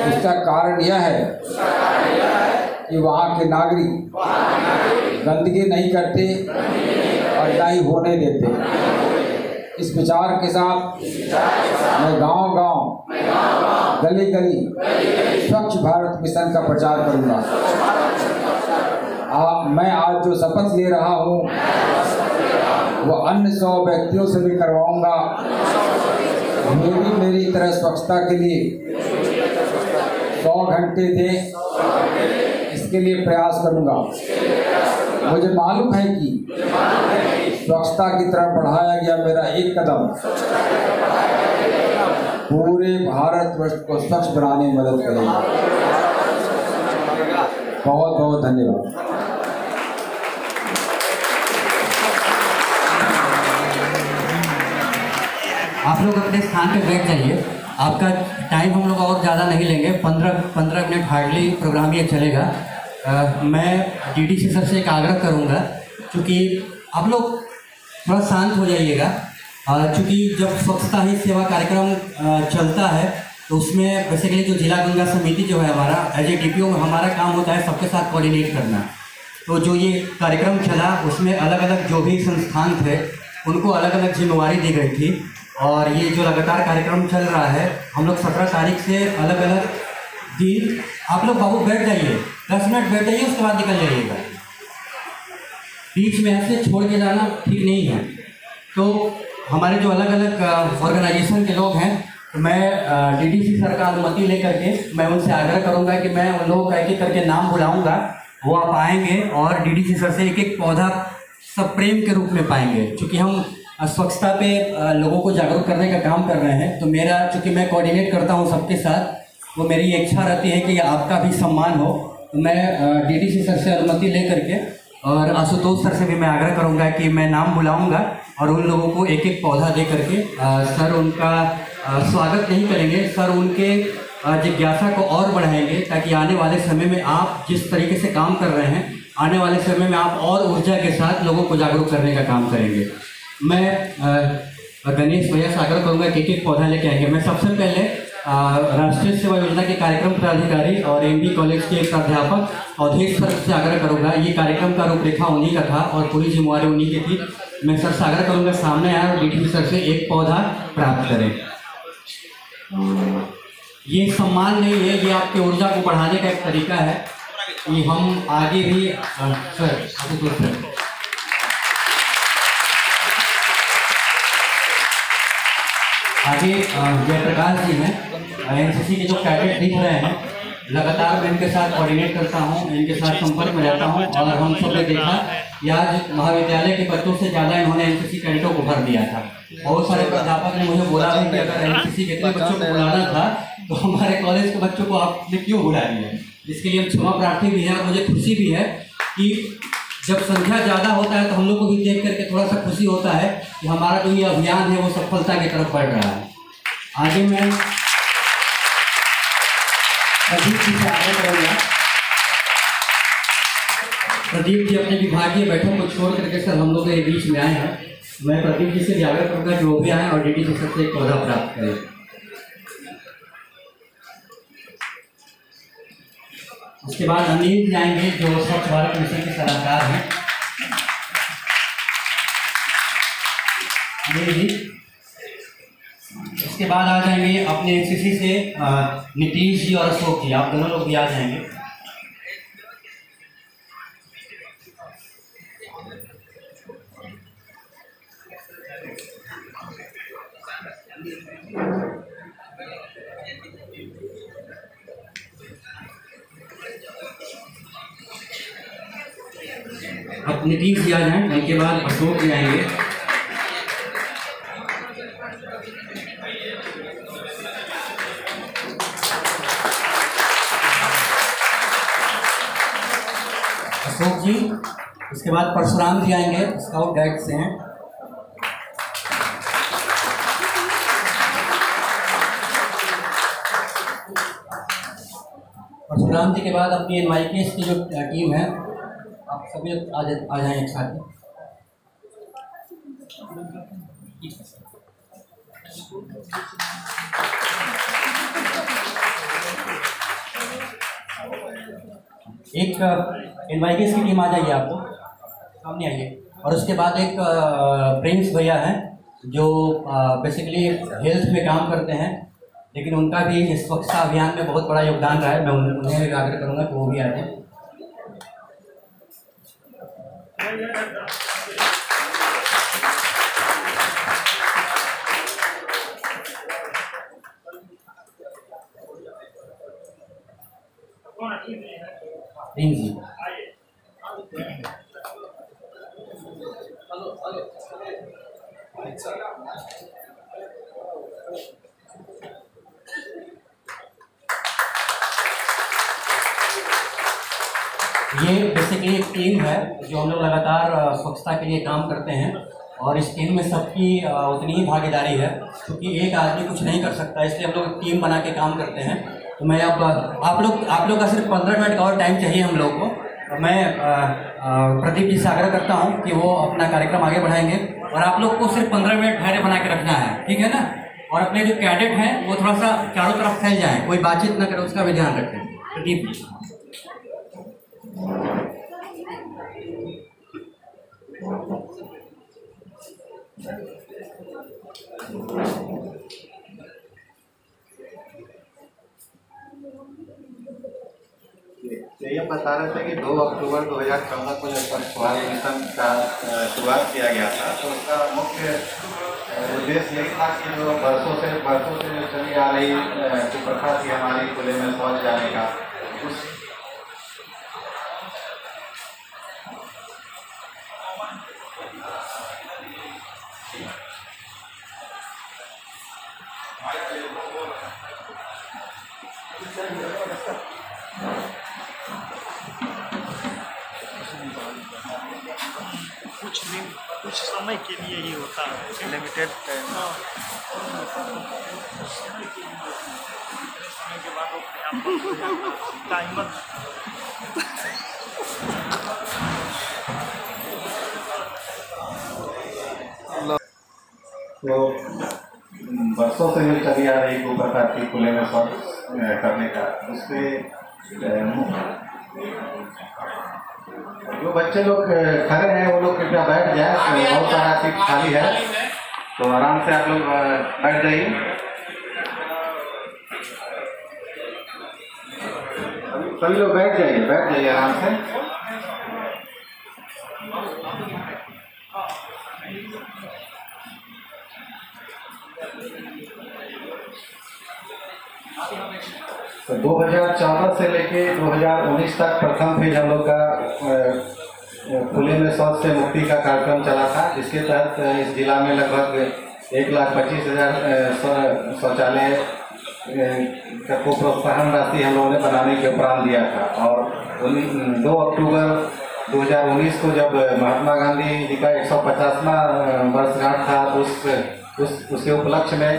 इसका कारण यह है कि वहाँ के नागरिक गंदगी नहीं करते और ना ही होने देते। इस विचार के साथ मैं गांव-गांव, गली-गली स्वच्छ भारत मिशन का प्रचार करूंगा। मैं आज जो शपथ ले रहा हूँ वो अन्य 100 व्यक्तियों से भी करवाऊंगा। वे भी मेरी तरह स्वच्छता के लिए 100 घंटे दें, इसके लिए प्रयास करूंगा। मुझे मालूम है कि स्वच्छता की तरफ बढ़ाया गया मेरा एक कदम पूरे भारतवर्ष को स्वच्छ बनाने में मदद करेगा। बहुत बहुत धन्यवाद। आप लोग अपने स्थान पे बैठ जाइए। आपका टाइम हम लोग और ज़्यादा नहीं लेंगे, 15 मिनट हार्डली प्रोग्राम ये चलेगा। मैं डीडीसी सर से एक आग्रह करूँगा, क्योंकि आप लोग थोड़ा शांत हो जाइएगा। चूँकि जब स्वच्छता ही सेवा कार्यक्रम चलता है तो उसमें बेसिकली जो जिला गंगा समिति जो है हमारा एज ए DPO हमारा काम होता है सबके साथ कोऑर्डिनेट करना। तो जो ये कार्यक्रम चला उसमें अलग अलग जो भी संस्थान थे उनको अलग अलग जिम्मेवारी दी गई थी। और ये जो लगातार कार्यक्रम चल रहा है, हम लोग 17 तारीख से अलग अलग दिन, आप लोग बाबू बैठ जाइए, 10 मिनट बैठ जाइए, उसके बाद निकल जाइएगा। बीच में ऐसे छोड़ के जाना ठीक नहीं है। तो हमारे जो अलग अलग ऑर्गेनाइजेशन के लोग हैं, तो मैं DDC सर का अनुमति लेकर के मैं उनसे आग्रह करूंगा कि मैं उन लोगों का एक एक करके नाम बुलाऊंगा, वो आप आएंगे और DDC सर से एक एक पौधा सब प्रेम के रूप में पाएंगे। क्योंकि हम स्वच्छता पे लोगों को जागरूक करने का काम कर रहे हैं, तो मेरा चूँकि मैं कोऑर्डिनेट करता हूँ सबके साथ, वो मेरी इच्छा रहती है कि आपका भी सम्मान हो। तो मैं DDC सर से अनुमति ले करके और आशुतोष सर से भी मैं आग्रह करूंगा कि मैं नाम बुलाऊंगा और उन लोगों को एक एक पौधा दे करके सर उनका स्वागत नहीं करेंगे, सर उनके जिज्ञासा को और बढ़ाएंगे, ताकि आने वाले समय में आप जिस तरीके से काम कर रहे हैं, आने वाले समय में आप और ऊर्जा के साथ लोगों को जागरूक करने का काम करेंगे। मैं गणेश भैया से आग्रह करूँगा कि एक पौधा लेके आएंगे। मैं सबसे पहले राष्ट्रीय सेवा योजना के कार्यक्रम पदाधिकारी और MB कॉलेज के एक प्राध्यापक अवधेश सर से आग्रह करूँगा। ये कार्यक्रम का रूपरेखा उन्हीं का था और पूरी जिम्मेवारी उन्हीं की थी। मैं सर से आग्रह करूँगा सामने आए और DDC सर से एक पौधा प्राप्त करें। ये सम्मान नहीं है, ये आपकी ऊर्जा को बढ़ाने का एक तरीका है कि हम आगे भी सर आगे जयप्रकाश जी हैं, NCC के जो कैडेट दिख रहे हैं, लगातार मैं इनके साथ कोऑर्डिनेट करता हूं, इनके साथ संपर्क में रहता हूं और हम सब ने देखा कि आज महाविद्यालय के बच्चों से ज़्यादा इन्होंने NCC कैडेटों को भर दिया था। बहुत सारे प्राध्यापक ने मुझे बोला भी कि अगर NCC के इतने बच्चों को बुलाना था तो हमारे कॉलेज के बच्चों को आपने क्यों बुला लिया। इसके लिए हम क्षमा प्रार्थी भी हैं और मुझे खुशी भी है कि जब संख्या ज़्यादा होता है तो हम लोग को भी देख करके थोड़ा सा खुशी होता है कि हमारा जो ये अभियान है वो सफलता की तरफ बढ़ रहा है। आगे मैं प्रदीप जी से आगे करूँगा। प्रदीप जी अपने विभागीय बैठक को छोड़ करके सर हम लोग के बीच में आए हैं। मैं प्रदीप जी से भी आग्रह करूँगा कि वो भी आएँ और DDC सर से एक पौधा प्राप्त करें। उसके बाद अनिल जी आएंगे जो स्वच्छ भारत मिशन के सलाहकार हैं। अनिल जी। उसके बाद आ जाएंगे अपने NCC से नीतीश जी और अशोक जी, आप दोनों लोग भी आ जाएंगे। अब नीतीश जी आ जाएं, उनके बाद अशोक जी आएंगे। अशोक जी, उसके बाद परशुराम जी आएंगे, स्काउट गाइड से हैं। परशुराम जी के बाद अपनी NYPS की जो टीम है, आप सभी आ जाएं एक साथ। एक NYPS की टीम आ जाइए, आप लोग सामने आइए। और उसके बाद एक प्रिंस भैया हैं जो बेसिकली हेल्थ में काम करते हैं, लेकिन उनका भी इस स्वच्छता अभियान में बहुत बड़ा योगदान रहा है। मैं उन्हें भी आग्रह करूँगा कि वो भी आ जाए। जी ये बेसिकली एक टीम है जो हम लोग लगातार स्वच्छता के लिए काम करते हैं और इस टीम में सबकी उतनी ही भागीदारी है, क्योंकि एक आदमी कुछ नहीं कर सकता, इसलिए हम लोग टीम बना के काम करते हैं। तो मैं अब आप लोग का सिर्फ 15 मिनट का और टाइम चाहिए हम लोग को। तो मैं प्रदीप जी से आग्रह करता हूँ कि वो अपना कार्यक्रम आगे बढ़ाएंगे और आप लोग को सिर्फ 15 मिनट धैर्य बना के रखना है, ठीक है ना। और अपने जो कैडेट हैं वो थोड़ा सा चारों तरफ फैल जाएँ, कोई बातचीत ना करे, उसका भी ध्यान रखें। प्रदीप जी। ये बता रहे थे कि 2 अक्टूबर 2014 को जब स्वच्छ भारत मिशन का शुरुआत किया गया था, तो उसका मुख्य उद्देश्य यही था कि जो बरसों से जो चली आ रही जो प्रथा थी हमारी खुले में शौच जाने का, उस कुछ समय के लिए ही होता है, लिमिटेड टाइम। समय के बाद टाइमर तो बरसों से जो चली आ रही को प्रथा थी खुले में शौच करने का, उससे जो बच्चे लोग खड़े हैं वो लोग कृपया बैठ जाए, बहुत सारा सीट खाली है, तो आराम से आप लोग बैठ जाइए। सभी लोग बैठ जाइए आराम से। तो 2014 से लेके 2019 तक प्रथम फेज हम लोग का खुले में शौच से मुक्ति का कार्यक्रम चला था, जिसके तहत इस जिला में लगभग 1,25,000 शौचालय को प्रोत्साहन राशि हम लोगों ने बनाने के उपरांत दिया था। और 2 अक्टूबर 2019 को जब महात्मा गांधी जी का 150वां वर्षगांठ था, उसके उपलक्ष्य में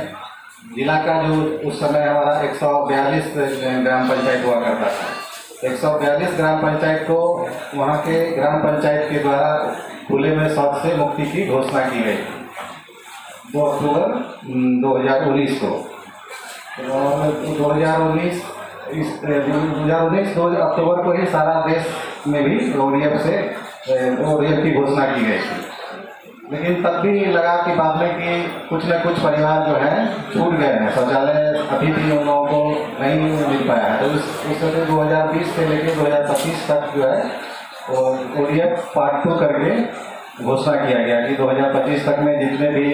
जिला का जो उस समय हमारा 142 ग्राम पंचायत हुआ करता था, 142 ग्राम पंचायत को वहाँ के ग्राम पंचायत के द्वारा खुले में शौच से मुक्ति की घोषणा की गई 2 अक्टूबर 2019 को। और 2019 2 अक्टूबर को ही सारा देश में भी ODF की घोषणा की गई थी। लेकिन तब भी लगा कि बाद में कि कुछ न कुछ परिवार जो है छूट गए हैं, शौचालय अभी भी उन लोगों को नहीं मिल पाया है। तो उस समय 2020 से लेकर 2025 तक जो है ODF पार्ट 2 करके घोषणा किया गया कि 2025 तक में जितने भी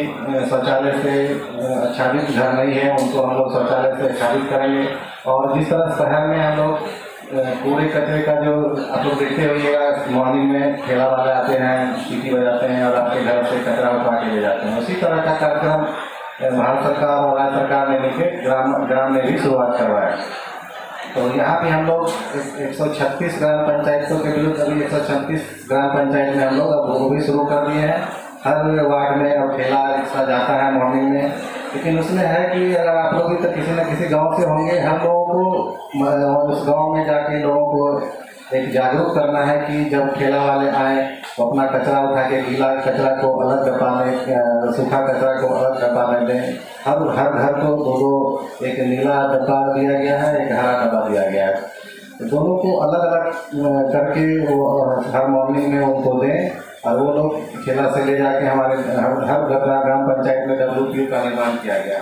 शौचालय से आच्छादित घर नहीं है उनको हम लोग शौचालय से आच्छादित करेंगे। और जिस तरह शहर में हम लोग कूड़े कचरे का जो आप लोग देखते होइएगा, मॉर्निंग में ठेला वाले आते हैं, सीटी बजाते हैं और आपके घर से कचरा उठा के ले जाते हैं, उसी तरह का कार्यक्रम भारत सरकार और राज्य सरकार ने मिलकर ग्राम में भी शुरुआत करवाया। तो यहाँ पे हम लोग 136 ग्राम पंचायतों के विरुद्ध अभी 136 ग्राम पंचायत में हम लोग अब वो भी शुरू कर दिए हैं। हर वार्ड में अब ठेला रिक्शा जाता है मॉर्निंग में। लेकिन उसमें है कि अगर आप लोग भी तो किसी न किसी गांव से होंगे, हम लोगों को उस गांव में जाके लोगों को एक जागरूक करना है कि जब ठेला वाले आए तो अपना कचरा उठा के गीला कचरा को अलग डब्बा में, सूखा कचरा को अलग डब्बा में दें। हर घर को दो एक नीला डब्बा दिया गया है, एक हरा डब्बा दिया गया है। तो दोनों को अलग अलग करके वो हर मॉर्निंग में उनको दें और वो लोग ठेला से ले जाके हमारे हर ग्राम पंचायत में WPU का निर्माण किया गया,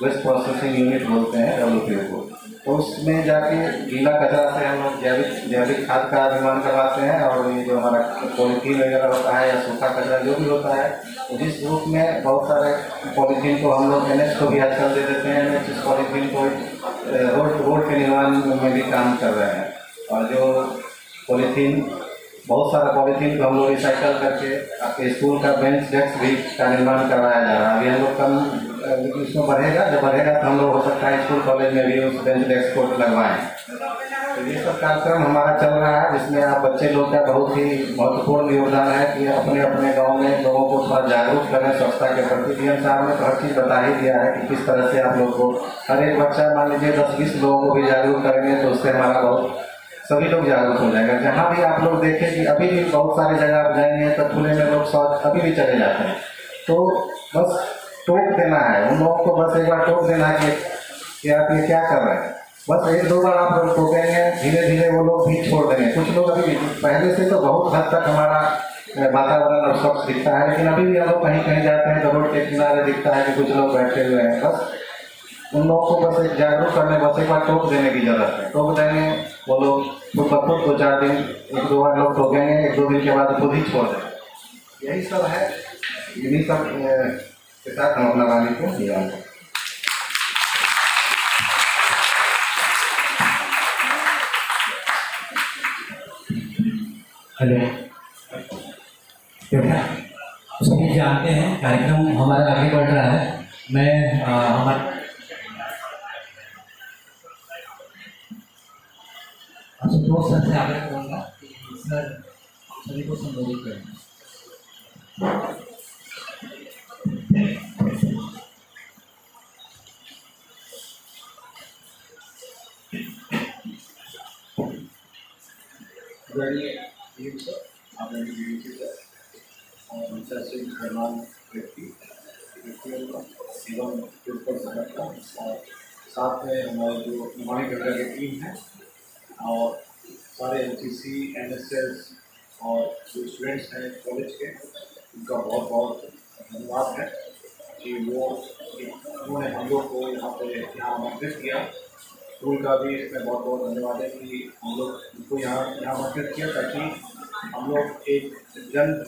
वेस्ट प्रोसेसिंग यूनिट बोलते हैं WPU को। तो उसमें जाके गीला कचरा से हम लोग जैविक खाद का निर्माण करवाते हैं। और ये जो हमारा पॉलीथीन वगैरह होता है या सूखा कचरा जो भी होता है, तो जिस रूप में बहुत सारे पॉलीथीन को हम लोग NH को भी आजकल दे देते हैं, NH इस पॉलीथीन को रोड के निर्माण में भी काम कर रहे हैं। और जो पॉलीथीन, बहुत सारा पॉलीथीन को हम लोग रिसाइकल करके आपके स्कूल का बेंच डेस्क भी का निर्माण करवाया जा रहा है। अभी हम लोग कम इसमें बढ़ेगा, जब बढ़ेगा तो हम लोग हो सकता है स्कूल कॉलेज में भी उस बेंच डेस्क को लगवाएं। तो ये सब कार्यक्रम हमारा चल रहा है, जिसमें आप बच्चे लोग का बहुत ही महत्वपूर्ण योगदान है कि अपने अपने गाँव में लोगों को थोड़ा जागरूक करें स्वच्छता के प्रति। DM साहब ने तो हर चीज़ बता ही दिया है कि किस तरह से आप लोग को हर एक बच्चा, मान लीजिए 10-20 लोगों को भी जागरूक करेंगे तो उससे हमारा बहुत सभी लोग जागरूक हो जाएगा। जहाँ भी आप लोग देखें कि अभी भी बहुत सारी जगह आप जाएंगे तो खुले में लोग शौच अभी भी चले जाते हैं, तो बस टोक देना है उन लोगों को, बस एक बार टोक देना है कि आप ये क्या कर रहे हैं। बस 1-2 बार आप लोग टोकेंगे, धीरे धीरे वो लोग भी छोड़ देंगे। कुछ लोग अभी भी पहले से तो बहुत हद तक हमारा वातावरण और स्वच्छ दिखता है, लेकिन अभी भी हम लोग कहीं कहीं जाते हैं तो रोड के किनारे दिखता है कि कुछ लोग बैठे हुए हैं। बस उन लोगों को बस एक जागरूक करने, बस एक बार टोक देने की जरूरत है। टोक देंगे वो लोग खुद ब खुद 2-4 दिन 1-2 बार लोग टोकेंगे, 1-2 दिन के बाद खुद ही छोड़ देंगे। यही सब है, इन्हीं सब के साथ हम अपना वाणी को दिया। हेलो, सभी जानते हैं कार्यक्रम हमारा आगे बढ़ रहा है। मैं हमारे आशुतोष सर से आग्रह करूँगा कि सर सभी को संबोधित करें। साथ में हमारे जो निमाणी गंगा की टीम है और सारे NCC, NSS और जो स्टूडेंट्स हैं कॉलेज के, उनका बहुत बहुत धन्यवाद है कि उन्होंने हम लोग को यहाँ आमंत्रित किया। स्कूल का भी इसमें बहुत बहुत धन्यवाद है कि हम लोग उनको यहाँ आमंत्रित किया ताकि हम लोग एक जन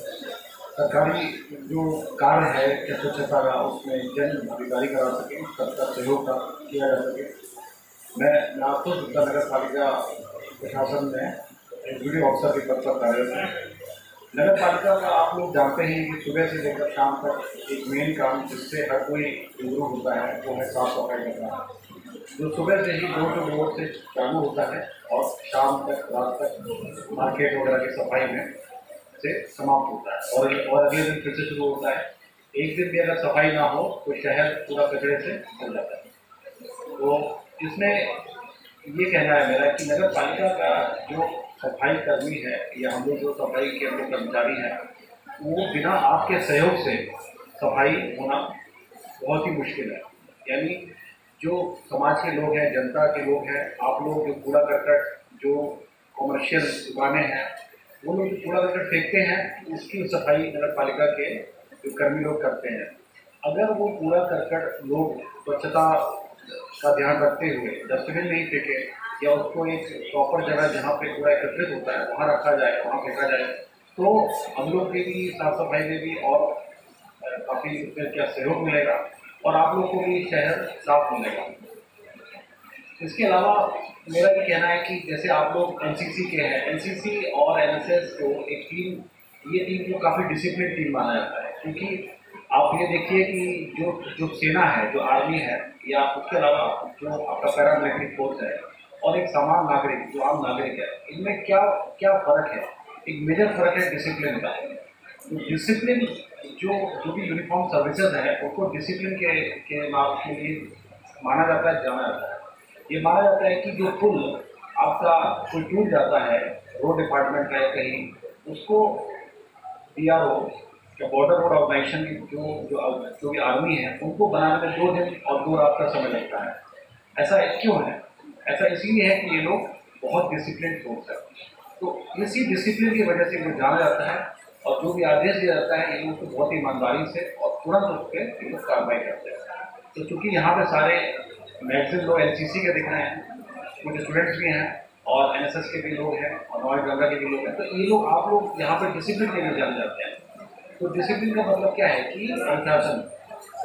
सरकारी जो कार्य है या स्वच्छता का उसमें जन भागीदारी करा सकें, सबका सहयोग किया जा सके। मैं नागपुर नगर पालिका प्रशासन में एग्जीक्यूटिव ऑफिसर के पद पर कार्यरत है। नगर पालिका का आप लोग जानते हैं कि सुबह से लेकर शाम तक एक मेन काम जिससे हर कोई इम्प्रूव होता है वो है साफ सफाई करना। जो सुबह से ही डोर टू डोर से चालू होता है और शाम तक रात तक मार्केट वगैरह की सफाई में से समाप्त होता है और अगले दिन फिर से शुरू होता है। एक दिन भी अगर सफाई ना हो तो शहर पूरा कचरे से भर जाता है। तो इसमें ये कहना है मेरा कि नगर पालिका का जो सफाई कर्मी है या हम लोग जो सफाई के हम लोग कर्मचारी हैं, वो बिना आपके सहयोग से सफाई होना बहुत ही मुश्किल है। यानी जो समाज के लोग हैं, जनता के लोग हैं, आप लोग जो कूड़ा करकट जो कॉमर्शियल दुकानें हैं वो लोग जो कूड़ा करकट फेंकते हैं, उसकी सफाई नगर पालिका के जो कर्मी लोग करते हैं। अगर वो कूड़ा करकट लोग स्वच्छता का ध्यान रखते हुए डस्टबिन नहीं फेंके या उसको एक प्रॉपर जगह जहाँ पे कूड़ा एकत्रित होता है वहाँ रखा जाए, वहाँ फेंका जाए, तो हम लोग के भी साफ सफाई में भी और काफ़ी उसमें क्या सहयोग मिलेगा और आप लोग को भी शहर साफ मिलेगा। इसके अलावा मेरा ये कहना है कि जैसे आप लोग एनसीसी के हैं, एनसीसी और एनएसएस को एक टीम, ये टीम को काफ़ी डिसिप्लिन टीम माना जाता है, क्योंकि आप ये देखिए कि जो सेना है, जो आर्मी है, या उसके अलावा जो आपका पैरामिलिट्री फोर्स है और एक सामान्य नागरिक जो आम नागरिक है, इनमें क्या क्या फ़र्क है? एक मेजर फ़र्क है डिसिप्लिन का। तो डिसिप्लिन जो भी यूनिफॉर्म सर्विसेज है उसको डिसिप्लिन के नाम के लिए माना जाता है, जाना जाता है। ये माना जाता है कि जो पुल आपका कोई टूट जाता है रोड डिपार्टमेंट का कहीं, उसको BRO या बॉर्डर रोड ऑर्गेनाइजेशन जो भी आर्मी है उनको बनाने में 2 दिन और 2 रात का समय लगता है। ऐसा क्यों है? ऐसा इसीलिए है कि ये लोग बहुत डिसिप्लिन फोर्स है। तो इसी डिसिप्लिन की वजह से वो जाना जाता है और जो भी आदेश दिया जाता है ये लोग तो बहुत ईमानदारी से और तुरंत उस पर ये लोग कार्रवाई करते हैं। तो चूँकि यहाँ पे सारे मैक्सिमम लोग एनसीसी के दिख रहे हैं, कुछ स्टूडेंट्स भी हैं और एनएसएस के भी लोग हैं और नॉर्थ गंगा के भी लोग हैं, तो ये लोग आप लोग यहाँ पर डिसिप्लिन के लिए जाने जाते हैं। तो डिसिप्लिन का मतलब क्या है कि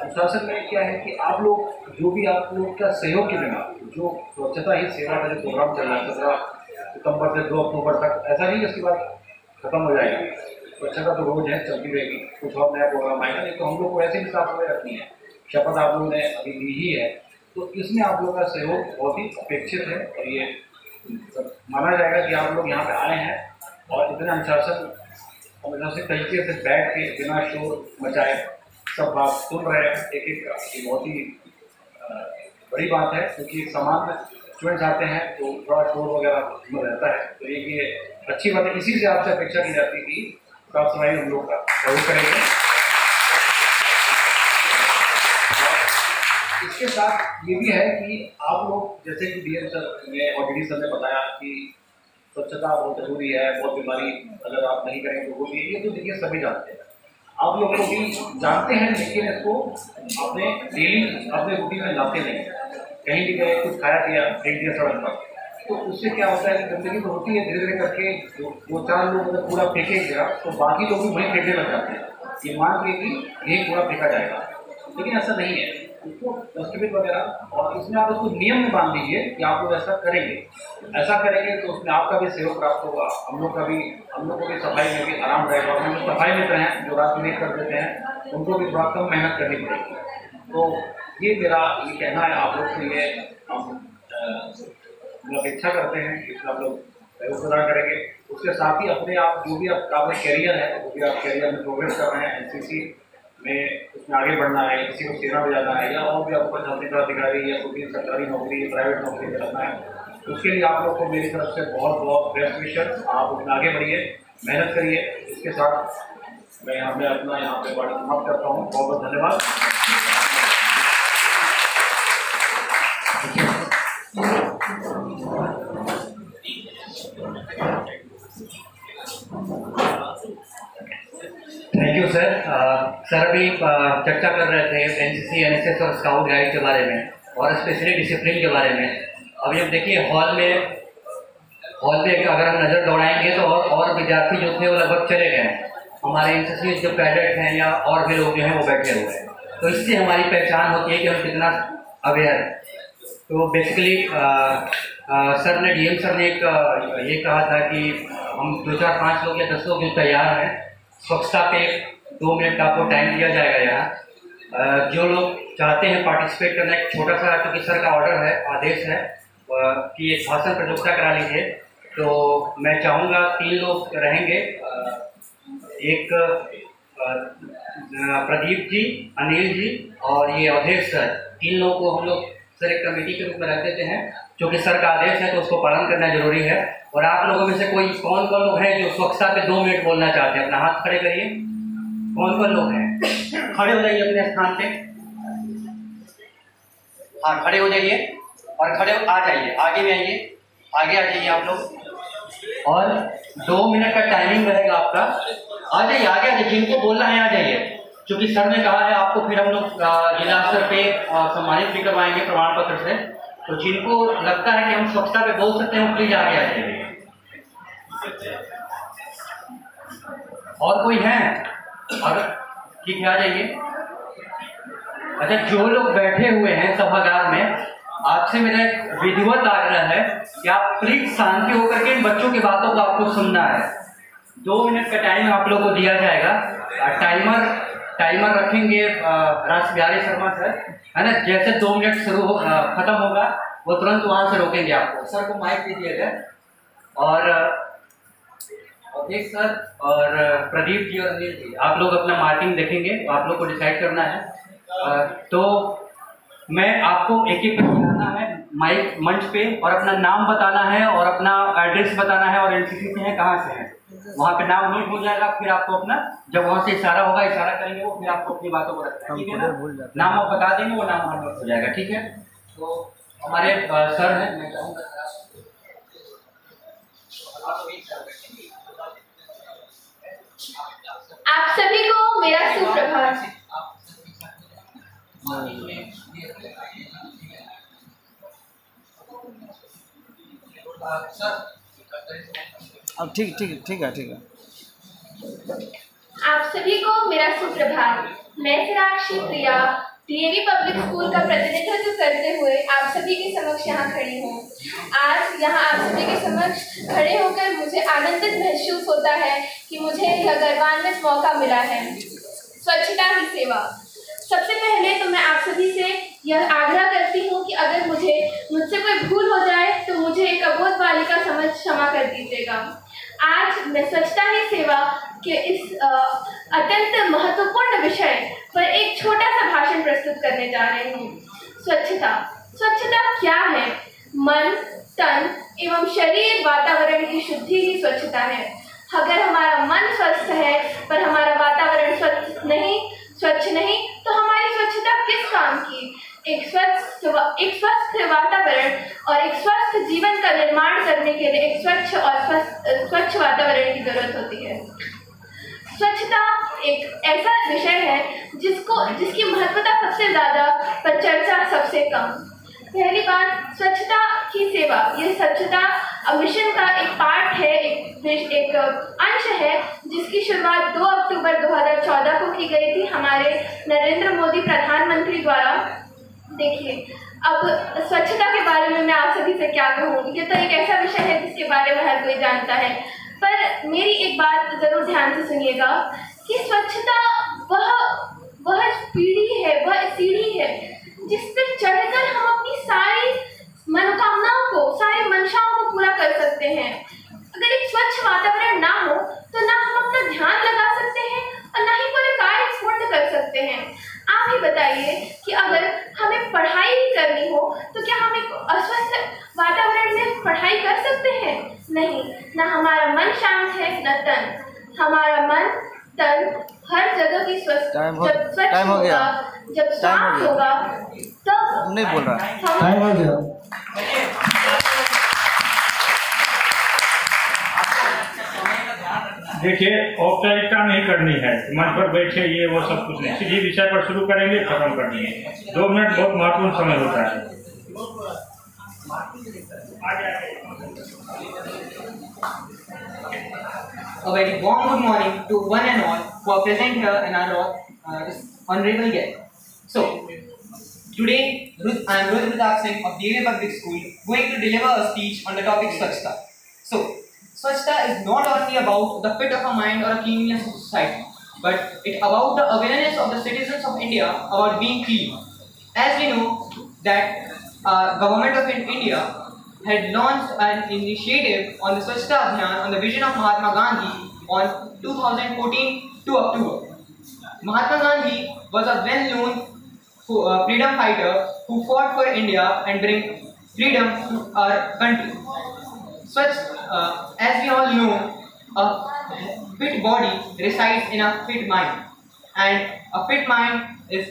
अनुशासन में क्या है कि आप लोग जो भी आप लोग का सहयोग के बिना जो स्वच्छता ही सेवा का जो प्रोग्राम चल रहा है 17 सितंबर से 2 अक्टूबर तक, ऐसा नहीं उसके बाद खत्म हो जाएगा। स्वच्छता तो रोज है, चलती रहेगी, कुछ और नया प्रोग्राम आएगा। नहीं तो हम लोग को ऐसे भी साफ सफाई रखनी है, शपथ आप लोगों ने अभी ली ही है, तो इसमें आप लोगों का सहयोग बहुत ही अपेक्षित है और ये माना जाएगा कि आप लोग यहाँ पे आए हैं और इतने अनुशासन और मुनासिब तरीके से बैठ के बिना शोर मचाए सब बात सुन रहे हैं एक का। ये बहुत ही बड़ी बात है, क्योंकि सामान्य स्टूडेंट्स आते हैं तो थोड़ा शोर वगैरह में रहता है। तो ये अच्छी बात है, इसी से आपसे अपेक्षा की जाती है कि साफ सफाई हम लोग का जरूर करेंगे। इसके साथ ये भी है कि आप लोग जैसे कि DM सर ने और DD सर ने बताया कि स्वच्छता बहुत जरूरी है, बहुत बीमारी अगर आप नहीं करेंगे तो होगी, ये तो देखिए सभी जानते हैं, आप लोग को भी जानते हैं, लेकिन इसको अपने डेली अपने रूटीन में लाते नहीं। कहीं भी गए, कुछ खाया पिया, फेंक दिया सड़क पर, तो उससे क्या होता है कि गंदगी तो होती है, धीरे धीरे करके 2-4 लोग अगर कूड़ा फेंकेगा तो बाकी लोग भी वहीं फेंकने लग जाते हैं, ये मान के कि यही कूड़ा फेंका जाएगा, लेकिन ऐसा नहीं है। उसको डस्टबिन वगैरह और इसमें आप उसको नियम में बांध दीजिए कि आप लोग ऐसा करेंगे तो उसमें आपका भी सहयोग प्राप्त होगा, हम लोग को भी सफाई में भी आराम रहेगा। और हम लोग सफाई मित्र हैं जो रात में कर देते हैं, उनको भी थोड़ा कम मेहनत करनी पड़ेगी। तो ये मेरा ये कहना है आप लोग से, ये हम अपेक्षा करते हैं कि इसमें आप लोग सहयोग प्रदान करेंगे। उसके साथ ही अपने आप जो भी आपका कैरियर है, वो भी आप कैरियर में प्रोग्रेस कर रहे हैं, NCC में उसमें आगे बढ़ना है, किसी को सेना में जाना है या और भी आपको छात्र अधिकारी या कोई सरकारी नौकरी प्राइवेट नौकरी में करना है, उसके लिए आप लोग को मेरी तरफ से बहुत बहुत बेस्ट विशेस। आप उसमें आगे बढ़िए, मेहनत करिए। इसके साथ मैं अपना यहाँ पे बात समाप्त करता हूँ। बहुत बहुत धन्यवाद। Thank you sir. सर अभी चर्चा कर रहे थे NCC, NSS और स्काउट गाइड के बारे में और स्पेशली डिसिप्लिन के बारे में। अभी हम देखिए हॉल में अगर हम नज़र दौड़ाएंगे तो और विद्यार्थी जो थे वो लगभग चले गए हैं। हमारे NCC जो कैडेट हैं या और भी लोग जो हैं वो बैठे हुए हैं, तो इससे हमारी पहचान होती है कि हम कितना अवेयर हैं। तो बेसिकली सर ने DM सर ने एक ये कहा था कि हम 2, 4, 5 लोग या 10 लोग जो तैयार हैं, स्वच्छता पे 2 मिनट का आपको टाइम दिया जाएगा यहाँ, जो लोग चाहते हैं पार्टिसिपेट करना, एक छोटा सा, क्योंकि सर का ऑर्डर है, आदेश है कि एक भाषण प्रतियोगिता करा लीजिए, तो मैं चाहूँगा 3 लोग रहेंगे, एक प्रदीप जी, अनिल जी और ये अवधेश सर, 3 लोगों को हम लोग सर एक कमेटी के रूप में रख देते हैं, क्योंकि सर का आदेश है तो उसको पालन करना जरूरी है। और आप लोगों में से कोई कौन कौन लोग हैं जो स्वच्छता पे 2 मिनट बोलना चाहते हैं? अपना हाथ खड़े करिए। कौन कौन लोग हैं? खड़े हो जाइए अपने स्थान पे। हाँ, खड़े हो जाइए और खड़े आ जाइए, आगे में आइए, आगे आ जाइए आप लोग। और 2 मिनट का टाइमिंग रहेगा आपका। आ जाइए, आगे आ जाइए, जिनको बोलना है आ जाइए, क्योंकि सर ने कहा है आपको फिर हम लोग जिला स्तर पे सम्मानित भी करवाएंगे प्रमाण पत्र से। तो जिनको लगता है कि हम स्वच्छता पे बोल सकते हैं वो प्लीज आगे आ जाइए। और कोई है? अगर ठीक है आ जाइए। अच्छा, जो लोग बैठे हुए हैं सभागार में, आपसे मेरा एक विधिवत आग्रह है कि आप प्लीज शांति होकर के इन बच्चों की बातों को आपको सुनना है। 2 मिनट का टाइम आप लोगों को दिया जाएगा। टाइमर रखेंगे राष्ट्र बिहारी शर्मा सर, है ना। जैसे 2 मिनट शुरू हो खत्म होगा वो तुरंत वहां से रोकेंगे आपको। सर को माइक दे दिया जाए। और अवधेश सर और प्रदीप जी और अनिल जी, आप लोग अपना मार्किंग देखेंगे, तो आप लोग को डिसाइड करना है। तो मैं आपको एक एक बताना है माइक मंच पे, और अपना नाम बताना है और अपना एड्रेस बताना है और एनसीसी से है कहाँ से है, वहाँ पे नाम नोट हो जाएगा। फिर आपको अपना, जब वहाँ से इशारा होगा, इशारा करेंगे वो, फिर आपको अपनी बातों को रखना है, ठीक है ना। नाम आप बता देंगे, वो नाम वहाँ नोट हो जाएगा, ठीक है। तो हमारे सर हैं, मैं चाहूँगा आप सभी को मेरा सुप्रभात। अब ठीक है। आप सभी को मेरा सुप्रभात। मैं Sakshi Priya DAV public school का प्रतिनिधित्व करते हुए आप सभी के समक्ष यहाँ खड़ी हूँ। आज यहाँ आप सभी के समक्ष खड़े होकर मुझे आनंदित महसूस होता है कि मुझे यह गौरवान्वित मौका मिला है। स्वच्छता ही सेवा। सबसे पहले तो मैं आप सभी से यह आग्रह करती हूँ कि अगर मुझसे कोई भूल हो जाए तो मुझे एक अबोध बालिका समझ क्षमा कर दीजिएगा। आज मैं स्वच्छता ही सेवा के इस अत्यंत महत्वपूर्ण विषय पर एक छोटा सा भाषण प्रस्तुत करने जा रही हूँ। स्वच्छता क्या है? मन, तन एवं शरीर वातावरण की शुद्धि ही स्वच्छता है। अगर हमारा मन स्वस्थ है पर हमारा वातावरण स्वच्छ नहीं तो हमारी स्वच्छता किस काम की? एक स्वस्थ वातावरण और एक स्वस्थ जीवन का निर्माण करने के लिए एक स्वच्छ वातावरण की जरूरत होती है। स्वच्छता एक ऐसा विषय है जिसकी महत्वता सबसे ज़्यादा पर चर्चा सबसे कम। पहली बात, स्वच्छता की सेवा। ये स्वच्छता मिशन का एक पार्ट है, एक अंश है, जिसकी शुरुआत 2 अक्टूबर 2014 को की गई थी हमारे नरेंद्र मोदी प्रधानमंत्री द्वारा। देखिए, अब स्वच्छता के बारे में मैं आप सभी से क्या कहूँ, ये तो एक ऐसा विषय है जिसके बारे में हर कोई जानता है, पर मेरी एक बात ज़रूर ध्यान से सुनिएगा कि स्वच्छता वह पीढ़ी है, वह सीढ़ी है जिस पर चढ़कर हम अपनी सारी मनोकामनाओं को, सारी मंशाओं को पूरा कर सकते हैं। अगर एक स्वच्छ वातावरण ना हो तो ना हम अपना ध्यान लगा सकते हैं और ना ही पूरे कार्य पूर्ण कर सकते हैं। आप ही बताइए कि अगर हमें पढ़ाई ही करनी हो तो क्या हम एक अस्वस्थ वातावरण में पढ़ाई कर सकते हैं? नहीं। ना हमारा मन शांत है, न तन। हमारा मन, तन हर जगह की स्वच्छ होगा, जब साफ होगा तब नहीं बोल रहा। टाइम हो गया। देखिए, औपचारिकता नहीं करनी है, मंच पर बैठे ये वो सब कुछ नहीं, सीधे विषय पर शुरू करेंगे, खत्म करनी है। 2 मिनट बहुत महत्वपूर्ण समय होता है। A very warm good morning to one and all who are present here and our honorable guest. So, today I am Rohit Pratap Singh of DAV Public School going to deliver a speech on the topic Swachhta. So, Swachhta is not only about the fit of a mind or a cleanliness of society. but it's about the awareness of the citizens of India about being clean. As we know that government of India had launched an initiative on the Swachhta Abhiyan on the vision of Mahatma Gandhi on 2014 to October. Mahatma Gandhi was a well-known freedom fighter who fought for India and bring freedom to our country. As we all know, a fit body resides in a fit mind, and a fit mind is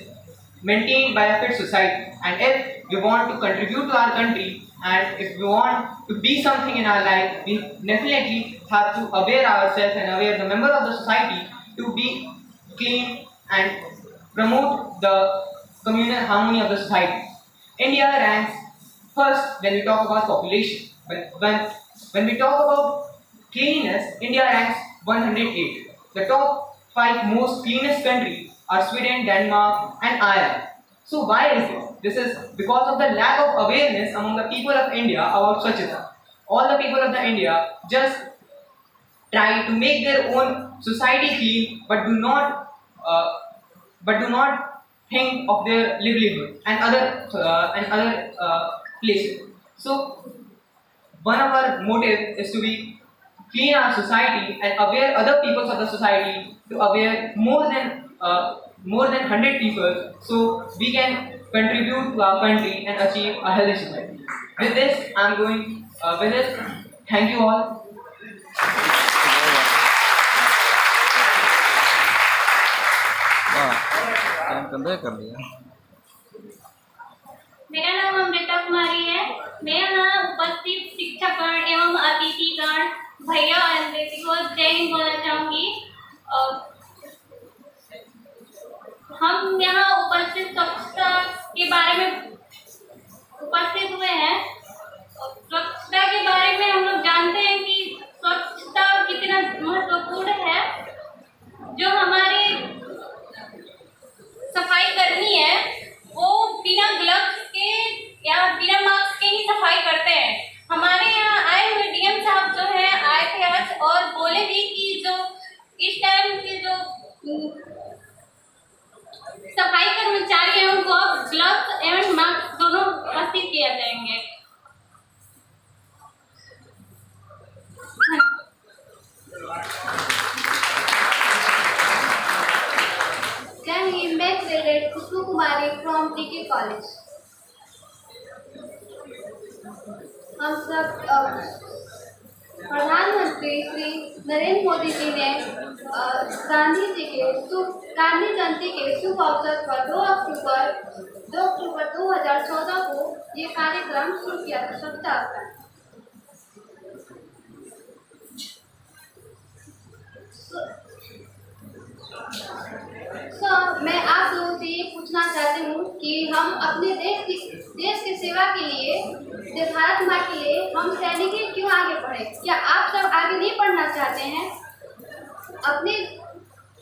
maintained by a fit society. And if we want to contribute to our country, and if we want to be something in our life, we definitely have to aware ourselves and aware the member of the society to be clean and promote the communal harmony of the society. India ranks first when we talk about population. When we talk about cleanliness, India ranks 108. The top 5 most cleanest countries are Sweden, Denmark, and Ireland. So why is this? This is because of the lack of awareness among the people of India about Swachhta. All the people of the India just try to make their own society clean, but do not think of their livelihood and other places. So one of our motives is to be clean our society and aware other peoples of the society, to aware more than 100 people, so we can contribute to our country and achieve a healthy society. With this, I'm going with this. Thank you all. मेरा नाम अमृता कुमारी है। मैं यहाँ उपस्थित शिक्षकगण एवं अतिथिगण भैया और बेटी को जय हिंद बोलना चाहूँगी। हम यहाँ उपस्थित स्वच्छता के बारे में उपस्थित हुए हैं। स्वच्छता के बारे में हम लोग जानते हैं कि स्वच्छता कितना महत्वपूर्ण है। जो हमारी सफाई करनी है वो बिना ग्लव्स के या बिना मास्क के ही सफाई करते हैं। हमारे यहाँ आए हुए डीएम साहब जो है आए थे आज और बोले भी कि जो इस टाइम के जो सफाई कर्मचारी हैं उनको अब ग्लव्स एवं मास्क दोनों उपस्थित किए जाएंगे। मैं ग्रेडेड खुशबू कुमारी फ्रॉम टीके कॉलेज। हम सब प्रधानमंत्री श्री नरेंद्र मोदी जी ने गांधी जयंती के शुभ अवसर पर 2 अक्टूबर 2014 को ये कार्यक्रम शुरू किया था, स्वच्छता अभियान। मैं आप लोगों से ये पूछना चाहती हूँ कि हम अपने देश की सेवा के लिए, भारत माँ के लिए हम सैनिक क्यों आगे बढ़े? क्या आप सब आगे नहीं बढ़ना चाहते हैं?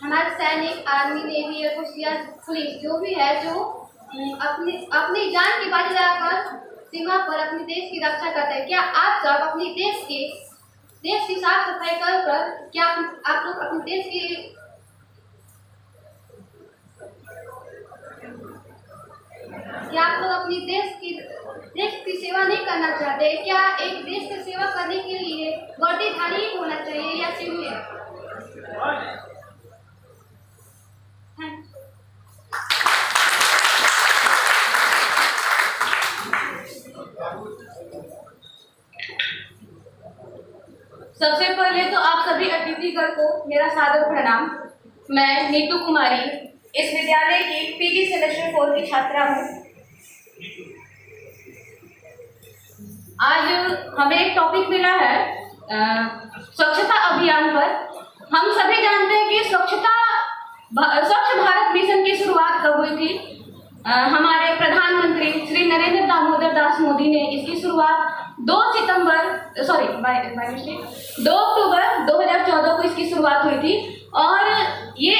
हमारे सैनिक, आर्मी, नेवी, एयरफोर्स या पुलिस जो भी है, जो अपनी जान की बाजी लगाकर सीमा पर अपने देश की रक्षा करते हैं, क्या आप सब अपने देश की साफ सफाई कर क्या आप लोग अपने क्या आप लोग अपनी देश की सेवा नहीं करना चाहते? क्या एक देश की सेवा करने के लिए वर्दीधारी ही होना चाहिए या सिविलियन? सबसे पहले तो आप सभी अतिथिगण को मेरा सादर प्रणाम। मैं नीतू कुमारी इस विद्यालय की पीजी सेमेस्टर 4 की छात्रा हूँ। आज हमें एक टॉपिक मिला है स्वच्छता अभियान पर। हम सभी जानते हैं कि स्वच्छ भारत मिशन की शुरुआत कब हुई थी? हमारे प्रधानमंत्री श्री नरेंद्र दामोदर दास मोदी ने इसकी शुरुआत 2 अक्टूबर 2014 को इसकी शुरुआत हुई थी और ये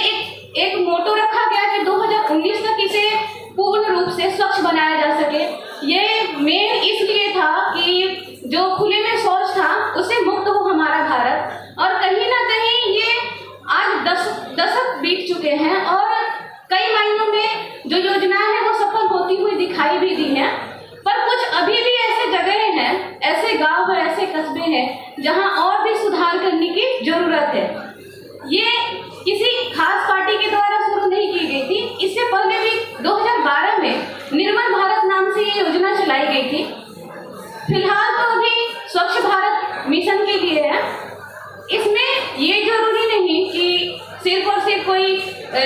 एक मोटो रखा गया कि 2019 तक इसे पूर्ण रूप से स्वच्छ बनाया जा सके। ये मेन इसलिए था कि जो खुले में शौच था उससे मुक्त हो हमारा भारत, और कहीं ना कहीं ये आज दशक बीत चुके हैं और कई मायनों में जो योजनाएं हैं वो सफल होती हुई दिखाई भी दी हैं। पर कुछ अभी भी ऐसे जगह हैं, ऐसे गांव हैं, ऐसे कस्बे हैं जहां और भी सुधार करने की जरूरत है। ये किसी खास पार्टी के द्वारा शुरू नहीं की गई थी, इससे पहले भी 2012 में निर्मल भारत नाम से ये योजना चलाई गई थी। फिलहाल तो अभी स्वच्छ भारत मिशन के लिए है। इसमें ये जरूरी नहीं कि सिर्फ और सिर्फ कोई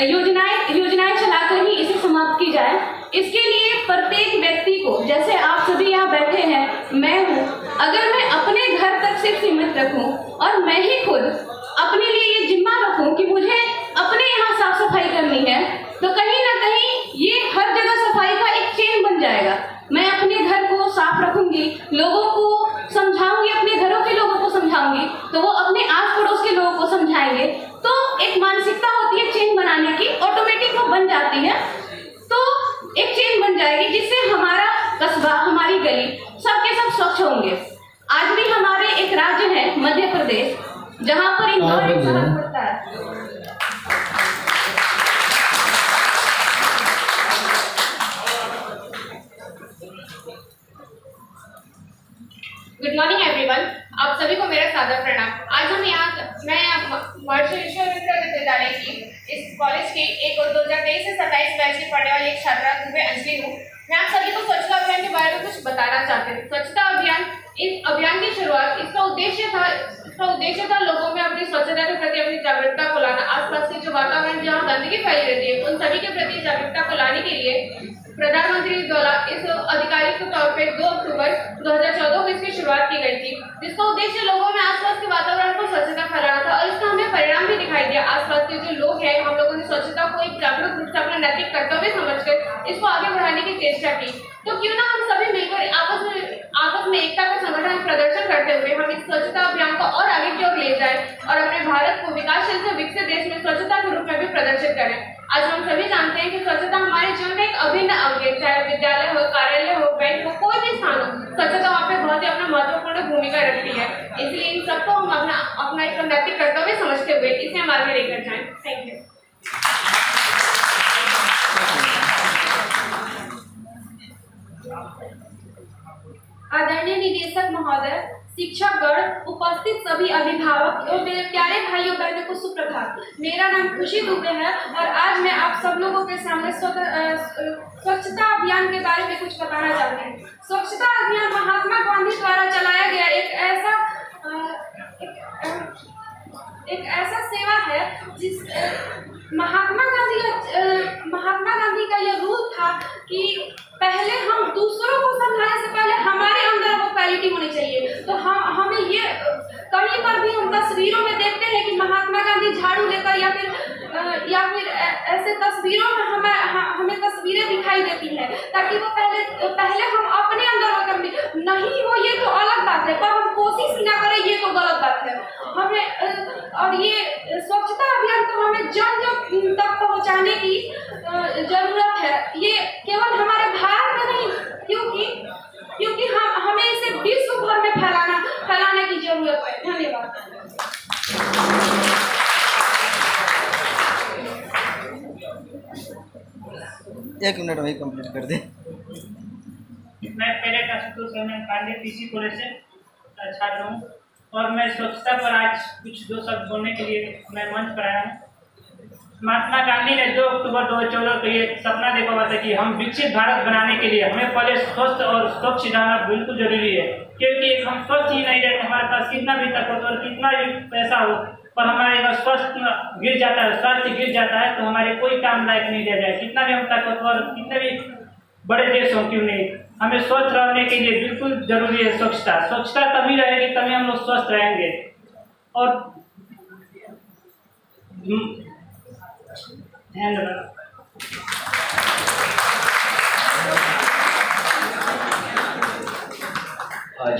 योजनाएं चलाकर ही इसे समाप्त की जाए। इसके लिए प्रत्येक व्यक्ति को, जैसे आप सभी यहाँ बैठे हैं, मैं हूँ, अगर मैं अपने घर तक सिर्फ सीमित रखूँ और मैं ही खुद अपने लिए ये जिम्मा रखूँ कि मुझे अपने यहाँ साफ सफाई करनी है, तो कहीं ना कहीं ये हर जगह सफाई का एक चेन बन जाएगा। मैं अपने घर को साफ रखूंगी, लोगों को समझाऊंगी, अपने घरों के लोगों को समझाऊंगी, तो वो अपने आस पड़ोस के लोगों को समझाएंगे। तो एक मानसिकता होती है चेन बनाने की, ऑटोमेटिक वो बन जाती है। तो एक चेन बन जाएगी जिससे हमारा कस्बा, हमारी गली, सबके सब स्वच्छ होंगे। आज भी हमारे एक राज्य है मध्य प्रदेश, जहाँ पर इंदौर एक शहर पड़ता है। गुड मॉर्निंग एवरीवन, आप सभी को मेरा सादर प्रणाम। आज हम मैं महर्षि विश्वेश्वरैया विद्यालय की इस कॉलेज की एक 2023 से 27 बैच की पढ़ने वाली एक छात्रा अंजलि हूँ। मैं आप सभी को स्वच्छता अभियान के बारे में कुछ बताना चाहती हूँ। स्वच्छता अभियान, इस अभियान की शुरुआत, इसका उद्देश्य था लोगों में अपनी स्वच्छता के प्रति अपनी जागरूकता को लाना। आसपास के जो वातावरण जहाँ गंदगी फैली रहती है, उन सभी के प्रति जागरूकता को लाने के लिए प्रधानमंत्री द्वारा इस आधिकारिक तौर पे 2 अक्टूबर 2014 को इसकी शुरुआत की गई थी, जिसका उद्देश्य लोगों में आसपास के वातावरण को स्वच्छता फैलाना था। और इसका हमें परिणाम भी दिखाई दिया। आसपास के जो लोग हैं, हम लोगों ने स्वच्छता को एक जागरूक रूप से अपना नैतिक कर्तव्य समझकर इसको आगे बढ़ाने की चेष्टा की। तो क्यों ना हम सभी मिलकर आपस में एकता का संगठन प्रदर्शन करते हुए हम इस स्वच्छता अभियान को और आगे की ओर ले जाए और अपने भारत को विकासशील से विकसित देश में स्वच्छता के रूप में भी प्रदर्शित करें। आज हम सभी जानते हैं कि स्वच्छता हमारे जीवन का एक अभिन्न अंग है। चाहे विद्यालय हो, कार्यालय हो, बैंक हो, कोई भी स्थान हो, स्वच्छता वहाँ पे बहुत ही अपना महत्वपूर्ण भूमिका रखती है। इसलिए इन सबको हम अपना एक नैतिक कर्तव्य समझते हुए इसे हम आगे लेकर जाएं। Thank you. आदरणीय निदेशक महोदय, शिक्षकगण, उपस्थित सभी अभिभावक और मेरे प्यारे भाइयों बहनों को सुप्रभात। मेरा नाम खुशी दुबे है और आज मैं आप सब लोगों के सामने स्वच्छता अभियान के बारे में कुछ बताना चाहती हूँ। स्वच्छता अभियान महात्मा गांधी द्वारा चलाया गया एक ऐसा सेवा है जिस महात्मा गांधी का यह रूल था कि पहले हम दूसरों को समझाने से पहले हमारे अंदर वो क्वालिटी होनी चाहिए। तो हमें ये कहीं पर भी हम तस्वीरों में देखते हैं कि महात्मा गांधी झाड़ू लेकर या फिर ऐसे तस्वीरों में हमें तस्वीरें दिखाई देती हैं, ताकि वो पहले हम अपने अंदर वो कर नहीं हो, ये तो अलग बात है, पर हम कोशिश ही ना करें, ये तो गलत बात है। हमें और ये स्वच्छता अभियान को हमें जन तक पहुंचाने की जरूरत है। ये केवल हमारे भारत में नहीं, क्योंकि हमें इसे विश्व भर में फैलाने की जरूरत है। धन्यवाद। एक मिनट भाई कंप्लीट कर दे। मैं पहले का पांडे पीसी कॉलेज से छात्र हूँ और मैं स्वच्छता पर आज कुछ 2 शब्द बोलने के लिए मैं मंच पर आया हूँ। महात्मा गांधी ने 2 अक्टूबर 2014 को ये सपना देखा हुआ था कि हम विकसित भारत बनाने के लिए हमें पहले स्वस्थ और स्वच्छ रहना बिल्कुल जरूरी है, क्योंकि हम स्वस्थ ही नहीं रहे, हमारे पास कितना भी ताकत और कितना भी पैसा हो, पर हमारे अगर स्वास्थ्य गिर जाता है, स्वास्थ्य गिर जाता है तो हमारे कोई काम लायक नहीं रह जाए। कितना भी हम ताकतवर, कितने भी बड़े देश हों क्यों नहीं, हमें स्वस्थ रहने के लिए बिल्कुल जरूरी है स्वच्छता। स्वच्छता तभी रहेगी तभी हम लोग स्वस्थ रहेंगे। और धन्यवाद।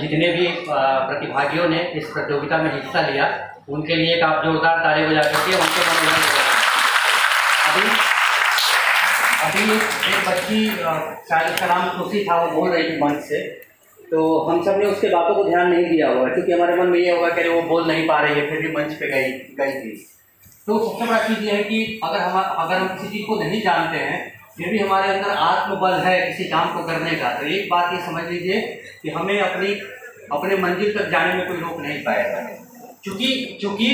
जितने भी प्रतिभागियों ने इस प्रतियोगिता में हिस्सा लिया उनके लिए एक आप जोरदार ताली बजा करके उनके मनोरंजन। अभी एक बच्ची, शायद उसका नाम खुशी था, वो बोल रही थी मंच से, तो हम सब ने उसके बातों को ध्यान नहीं दिया हुआ, क्योंकि हमारे मन में ये होगा कि वो बोल नहीं पा रही है, फिर भी मंच पे गई थी। तो सबसे बड़ा चीज़ ये है कि अगर हम किसी चीज़ को नहीं जानते हैं, फिर भी हमारे अंदर आत्मबल है किसी काम को करने का, तो एक बात ये समझ लीजिए कि हमें अपने मंजिल तक जाने में कोई रोक नहीं पाएगा। क्योंकि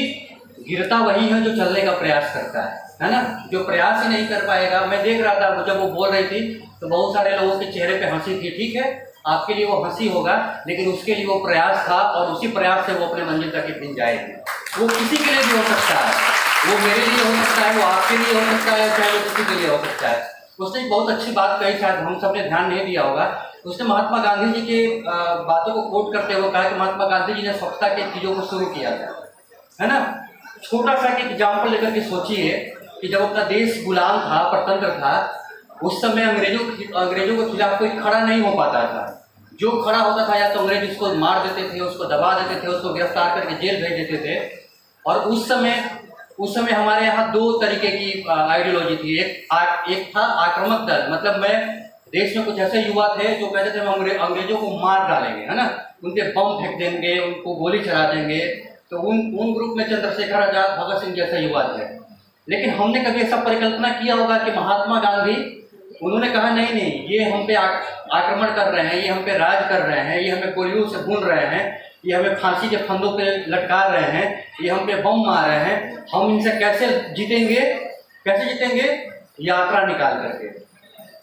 गिरता वही है जो चलने का प्रयास करता है ना। जो प्रयास ही नहीं कर पाएगा, मैं देख रहा था जब वो बोल रही थी तो बहुत सारे लोगों के चेहरे पे हंसी थी। ठीक है, आपके लिए वो हंसी होगा, लेकिन उसके लिए वो प्रयास था और उसी प्रयास से वो अपने मंजिल तक एक दिन जाएगी। वो किसी के लिए भी हो सकता है, वो मेरे लिए हो सकता है, वो आपके लिए हो सकता है, चाहे वो किसी के लिए हो सकता है। उसने एक बहुत अच्छी बात कही, शायद हम सब ने ध्यान नहीं दिया होगा। उसने महात्मा गांधी जी के बातों को कोट करते हुए कहा कि महात्मा गांधी जी ने स्वच्छता के चीज़ों को शुरू किया था, है ना। छोटा सा एक एग्जाम्पल लेकर के सोचिए कि जब अपना देश गुलाम था, परतंत्र था, उस समय अंग्रेजों के खिलाफ कोई खड़ा नहीं हो पाता था। जो खड़ा होता था या तो अंग्रेज उसको मार देते थे, उसको दबा देते थे, उसको गिरफ्तार करके जेल भेज देते थे। और उस समय हमारे यहाँ दो तरीके की आइडियोलॉजी थी। एक था आक्रामक दल, मतलब मैं देश में कुछ ऐसे युवा थे जो कहते थे हम अंग्रेजों को मार डालेंगे, है ना, उनके बम फेंक देंगे, उनको गोली चला देंगे। तो उन ग्रुप में चंद्रशेखर आजाद, भगत सिंह जैसे युवा थे। लेकिन हमने कभी ऐसा परिकल्पना किया होगा कि महात्मा गांधी, उन्होंने कहा नहीं, ये हम पे आक्रमण कर रहे हैं, ये हम पे राज कर रहे हैं, ये हमें गोलियों से भून रहे हैं, ये हमें फांसी के फंदों पे लटका रहे हैं, ये हम पे बम मार रहे हैं, हम इनसे कैसे जीतेंगे? यात्रा निकाल करके।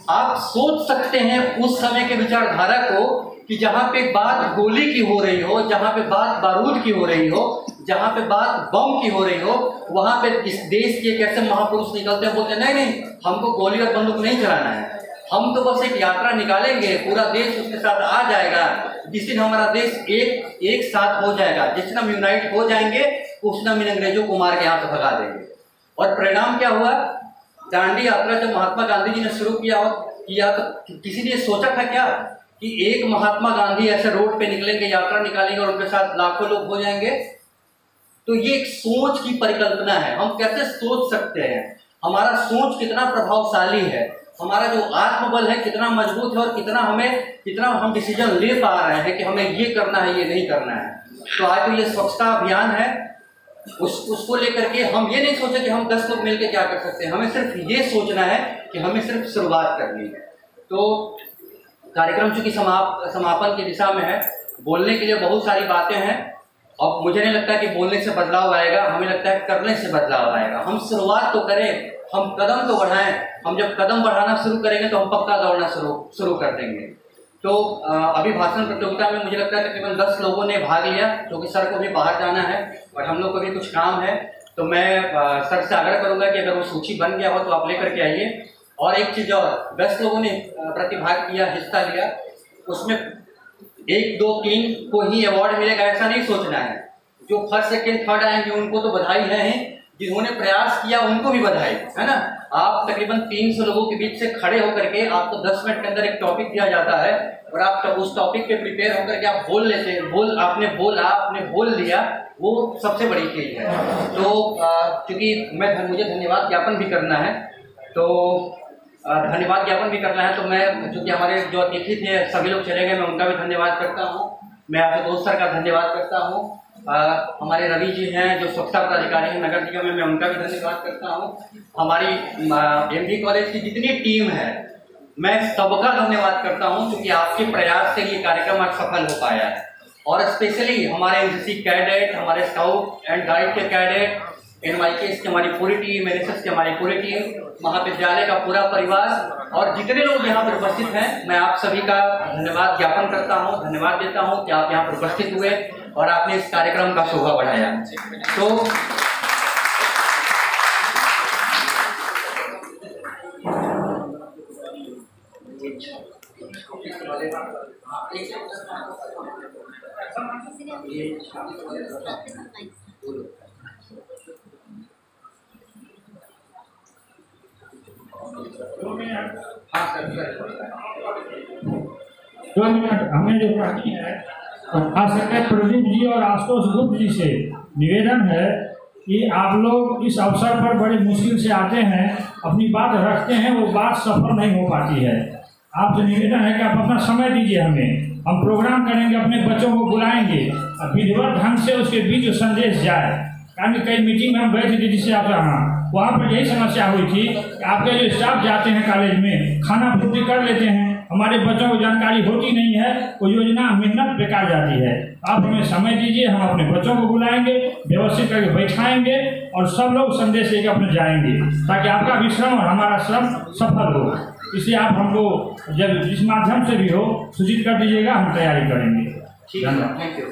आप सोच सकते हैं उस समय के विचारधारा को कि जहाँ पे बात गोली की हो रही हो, जहाँ पे बात बारूद की हो रही हो, जहाँ पे बात बम की हो रही हो, वहाँ पे इस देश के कैसे महापुरुष निकलते हैं, बोलते नहीं, हमको गोली और बंदूक नहीं चलाना है, हम तो बस एक यात्रा निकालेंगे, पूरा देश उसके साथ आ जाएगा। जिस दिन हमारा देश एक साथ हो जाएगा, जिस दिन हम यूनाइट हो जाएंगे, उस दिन हम इन अंग्रेजों को मार के यहाँ से भगा देंगे। और परिणाम क्या हुआ? दांडी यात्रा जब महात्मा गांधी जी ने शुरू किया तो किसी ने सोचा था क्या कि एक महात्मा गांधी ऐसे रोड पे निकलेंगे, यात्रा निकालेंगे और उनके साथ लाखों लोग हो जाएंगे? तो ये एक सोच की परिकल्पना है। हम कैसे सोच सकते हैं? हमारा सोच कितना प्रभावशाली है, हमारा जो आत्मबल है कितना मजबूत है, और कितना हम डिसीजन ले पा रहे हैं कि हमें ये करना है, ये नहीं करना है। तो आज तो ये स्वच्छता अभियान है, उसको लेकर के हम ये नहीं सोचे कि हम 10 लोग मिलकर क्या कर सकते हैं, हमें सिर्फ ये सोचना है कि हमें सिर्फ शुरुआत करनी है। तो कार्यक्रम चूंकि समापन की दिशा में है, बोलने के लिए बहुत सारी बातें हैं। अब मुझे नहीं लगता कि बोलने से बदलाव आएगा, हमें लगता है करने से बदलाव आएगा। हम शुरुआत तो करें, हम कदम तो बढ़ाएं। हम जब कदम बढ़ाना शुरू करेंगे तो हम पक्का दौड़ना शुरू कर देंगे। तो अभी भाषण प्रतियोगिता में मुझे लगता है तकरीबन 10 लोगों ने भाग लिया, क्योंकि सर को भी बाहर जाना है और हम लोग को भी कुछ काम है। तो मैं सर से आग्रह करूंगा कि अगर वो सूची बन गया हो तो आप लेकर के आइए। और एक चीज़ और, 10 लोगों ने प्रतिभाग किया, हिस्सा लिया, उसमें 1, 2, 3 को ही अवार्ड मिलेगा ऐसा नहीं सोचना है। जो फर्स्ट, सेकेंड, थर्ड आएंगे उनको तो बधाई है, जिन्होंने प्रयास किया उनको भी बधाई, है ना। आप तकरीबन 300 लोगों के बीच से खड़े होकर के आपको 10 मिनट के अंदर एक टॉपिक दिया जाता है और आप उस टॉपिक पे प्रिपेयर होकर के आप बोल लेते हैं। आपने बोल लिया, वो सबसे बड़ी चीज़ है। तो क्योंकि मुझे धन्यवाद ज्ञापन भी करना है, तो मैं, चूँकि हमारे जो अतिथि थे सभी लोग चले गए, मैं उनका भी धन्यवाद करता हूँ। मैं आशुतोष सर का धन्यवाद करता हूँ। हमारे रवि जी हैं जो स्वच्छता पदाधिकारी हैं नगर निगम में, मैं उनका भी धन्यवाद करता हूँ। हमारी MD कॉलेज की जितनी टीम है, मैं सबका धन्यवाद करता हूँ, क्योंकि आपके प्रयास से ये कार्यक्रम आज सफल हो पाया है। और स्पेशली हमारे NCC कैडेट, हमारे स्काउट एंड गाइड के कैडेट, NYKS की हमारी पूरी टीम, NSS की हमारी पूरी टीम, महाविद्यालय का पूरा परिवार और जितने लोग यहाँ पर उपस्थित हैं, मैं आप सभी का धन्यवाद ज्ञापन करता हूँ, धन्यवाद देता हूँ कि आप यहाँ पर उपस्थित हुए और आपने इस कार्यक्रम का शोभा बढ़ाया। तो हमने जो बाकी है, खास करके प्रदीप जी और आशुतोष गुप्त जी से निवेदन है कि आप लोग इस अवसर पर बड़ी मुश्किल से आते हैं, अपनी बात रखते हैं, वो बात सफल नहीं हो पाती है। आपसे निवेदन है कि आप अपना समय दीजिए हमें, हम प्रोग्राम करेंगे, अपने बच्चों को बुलाएंगे और विधिवत ढंग से उसके बीच संदेश जाए। कारण कई मीटिंग में हम गए थे डीडी से आप यहाँ, वहाँ पर यही समस्या हुई थी कि आपके जो स्टाफ जाते हैं कॉलेज में खाना पूर्ति कर लेते हैं, हमारे बच्चों को जानकारी होती नहीं है, वो योजना मेहनत बेकार जाती है। आप हमें समय दीजिए, हम अपने बच्चों को बुलाएंगे, व्यवस्थित करके बैठाएंगे और सब लोग संदेश लेकर अपने जाएंगे, ताकि आपका भी श्रम और हमारा श्रम सफल हो। इसलिए आप हमको जब जिस माध्यम से भी हो सूचित कर दीजिएगा, हम तैयारी करेंगे। ठीक है, थैंक यू।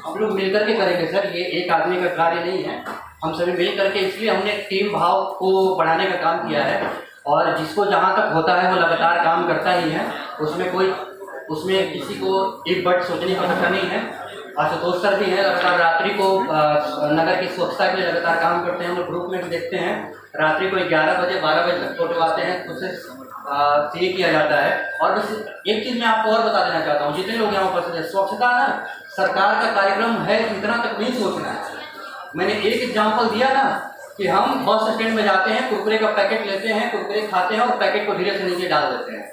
हम लोग मिलकर के करेंगे सर, ये एक आदमी का कार्य नहीं है, हम सभी मिल करके, इसलिए हमने टीम भाव को बढ़ाने का काम किया है और जिसको जहाँ तक होता है वो लगातार काम करता ही है, उसमें किसी को एक बट सोचने की आवश्यकता नहीं है। आशुतोष सर भी हैं, लगातार रात्रि को नगर की स्वच्छता के लिए लगातार काम करते हैं। हम लोग ग्रुप में भी देखते हैं, रात्रि को 11 बजे 12 बजे तक फोटो आते हैं, उससे सीए किया जाता है। और बस एक चीज़ मैं आपको और बता देना चाहता हूँ, जितने लोग यहाँ उपस्थित हैं, स्वच्छता ना सरकार का कार्यक्रम है, इतना तक नहीं सोचना है। मैंने एक एग्जाम्पल दिया ना कि हम बस स्टैंड में जाते हैं, कुरकुरे का पैकेट लेते हैं, कुरकुरे खाते हैं और पैकेट को धीरे से नीचे डाल देते हैं।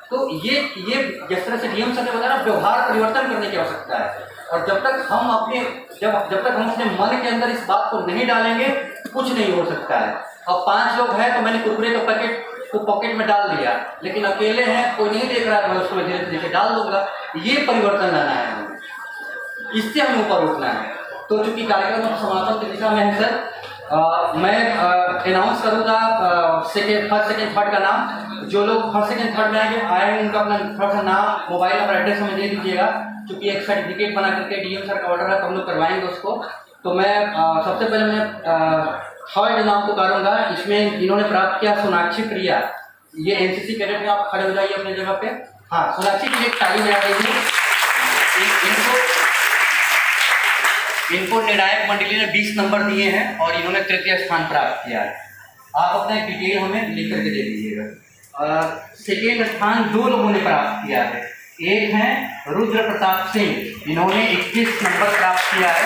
तो ये जिस तरह से डीएम सर ने बताया, व्यवहार परिवर्तन करने की आवश्यकता है। और जब तक हम अपने मन के अंदर इस बात को नहीं डालेंगे, कुछ नहीं हो सकता है। अब 5 लोग हैं तो मैंने कुरकुरे का पैकेट को पॉकेट में डाल दिया, लेकिन अकेले हैं, कोई नहीं देख रहा है, मैं उसको धीरे धीरे डाल दूंगा। ये परिवर्तन लाना है हमें, इससे हमें ऊपर उठना है। तो चूंकि कार्यक्रम समापन की दिशा में है सर, मैं अनाउंस करूँगा फर्स्ट सेकेंड थर्ड का नाम। जो लोग फर्स्ट सेकेंड थर्ड में आए उनका अपना थोड़ा सा नाम, मोबाइल नंबर, एड्रेस हमें दे दीजिएगा, क्योंकि एक सर्टिफिकेट बना करके डीएम सर का ऑर्डर है तो हम लोग करवाएंगे उसको। तो मैं सबसे पहले मैं थर्ड नाम पुकारूंगा। इसमें इन्होंने प्राप्त किया सोनाक्षी प्रिया, ये एनसीसी कैडेट में। आप खड़े हो जाइए अपने जगह पे। हाँ, सोनाक्षी की एक ताली बजा दीजिए। इनको निर्णायक मंडली ने 20 नंबर दिए हैं और इन्होंने तृतीय स्थान प्राप्त किया है। आप अपना डिटेल हमें लिख करके दे दीजिएगा। सेकेंड स्थान 2 लोगों ने प्राप्त किया है। एक है रुद्र प्रताप सिंह, इन्होंने 21 नंबर प्राप्त किया है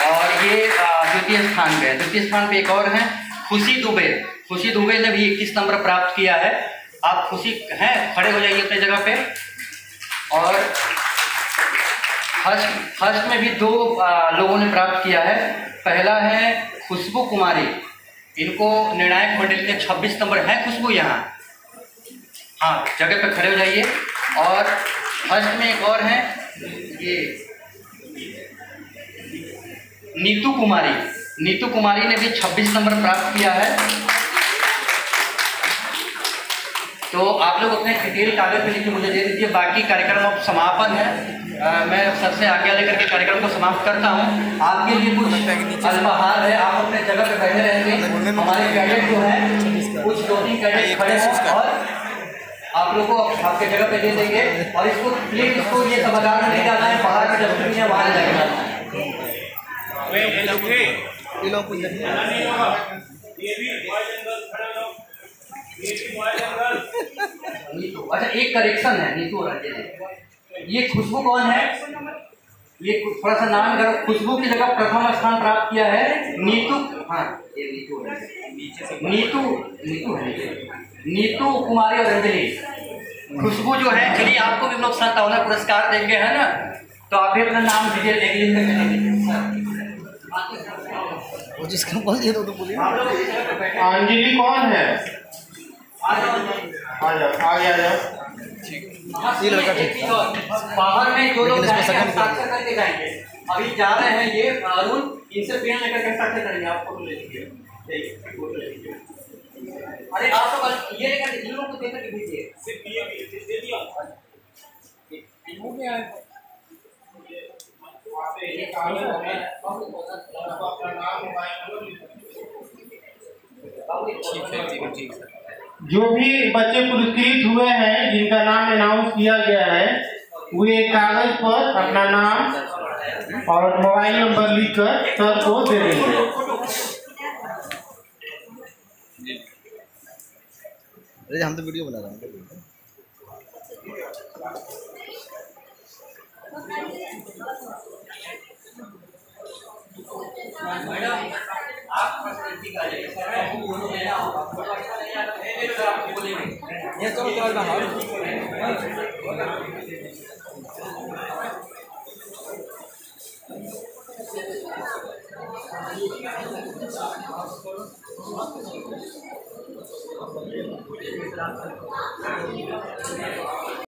और ये द्वितीय स्थान पे है। तृतीय स्थान पे एक और है खुशी दुबे ने भी 21 नंबर प्राप्त किया है। आप खुशी हैं, खड़े हो जाइए अपने जगह पे। और फर्स्ट में भी 2 लोगों ने प्राप्त किया है। पहला है खुशबू कुमारी, इनको निर्णायक मंडली के 26 नंबर है। खुशबू यहाँ, हाँ, जगह पे खड़े हो जाइए। और फर्स्ट में एक और है, ये नीतू कुमारी ने भी 26 नंबर प्राप्त किया है। तो आप लोग अपने डिटेल कागज पे लिख के मुझे दे दीजिए। बाकी कार्यक्रम अब समापन है, मैं सर से आज्ञा लेकर के कार्यक्रम को समाप्त करता हूँ। आपके लिए कुछ अल्पाहार है, आप अपने जगह पे बैठे रहेंगे। हमारे कैडेट जो हैं, कुछ 2-3 कैडेट खड़े हैं और आप लोगों को आपके जगह पे दे देंगे। और इसको प्लीज इसको ये समाधान नहीं डालना है, बाहर का डस्टबिन है वहाँ जाके डालना है। अच्छा, एक करेक्शन है नीतू और अंजलि। ये खुशबू कौन है? ये थोड़ा सा नाम करो। खुशबू की जगह प्रथम स्थान प्राप्त किया है नीतू। हाँ, ये नीतू है, नीतू कुमारी और अंजलि। खुशबू जो है, चलिए आपको भी लोग सद्भावना पुरस्कार देंगे, है ना? तो आप भी अपना नाम दीजिए, लिख करके जिसका बोल दिया तो बोलिए। अंजलि कौन है? आ जाओ। ये लड़का ठीक है। बाहर में जो लोग हस्ताक्षर करके जाएंगे, अभी जा रहे हैं ये अरुण, इनसे पेन लेकर हस्ताक्षर करेंगे। आप फोटो ले लीजिए। अरे आप तो ये लेकर इन लोगों को देकर के भेजिए। जो भी बच्चे पुरस्कृत हुए हैं, जिनका नाम अनाउंस किया गया है, वे कागज पर अपना नाम और मोबाइल नंबर लिखकर सर को दे देंगे। अरे हम तो वीडियो बना रहे हैं। ये तो चल रहा है। है।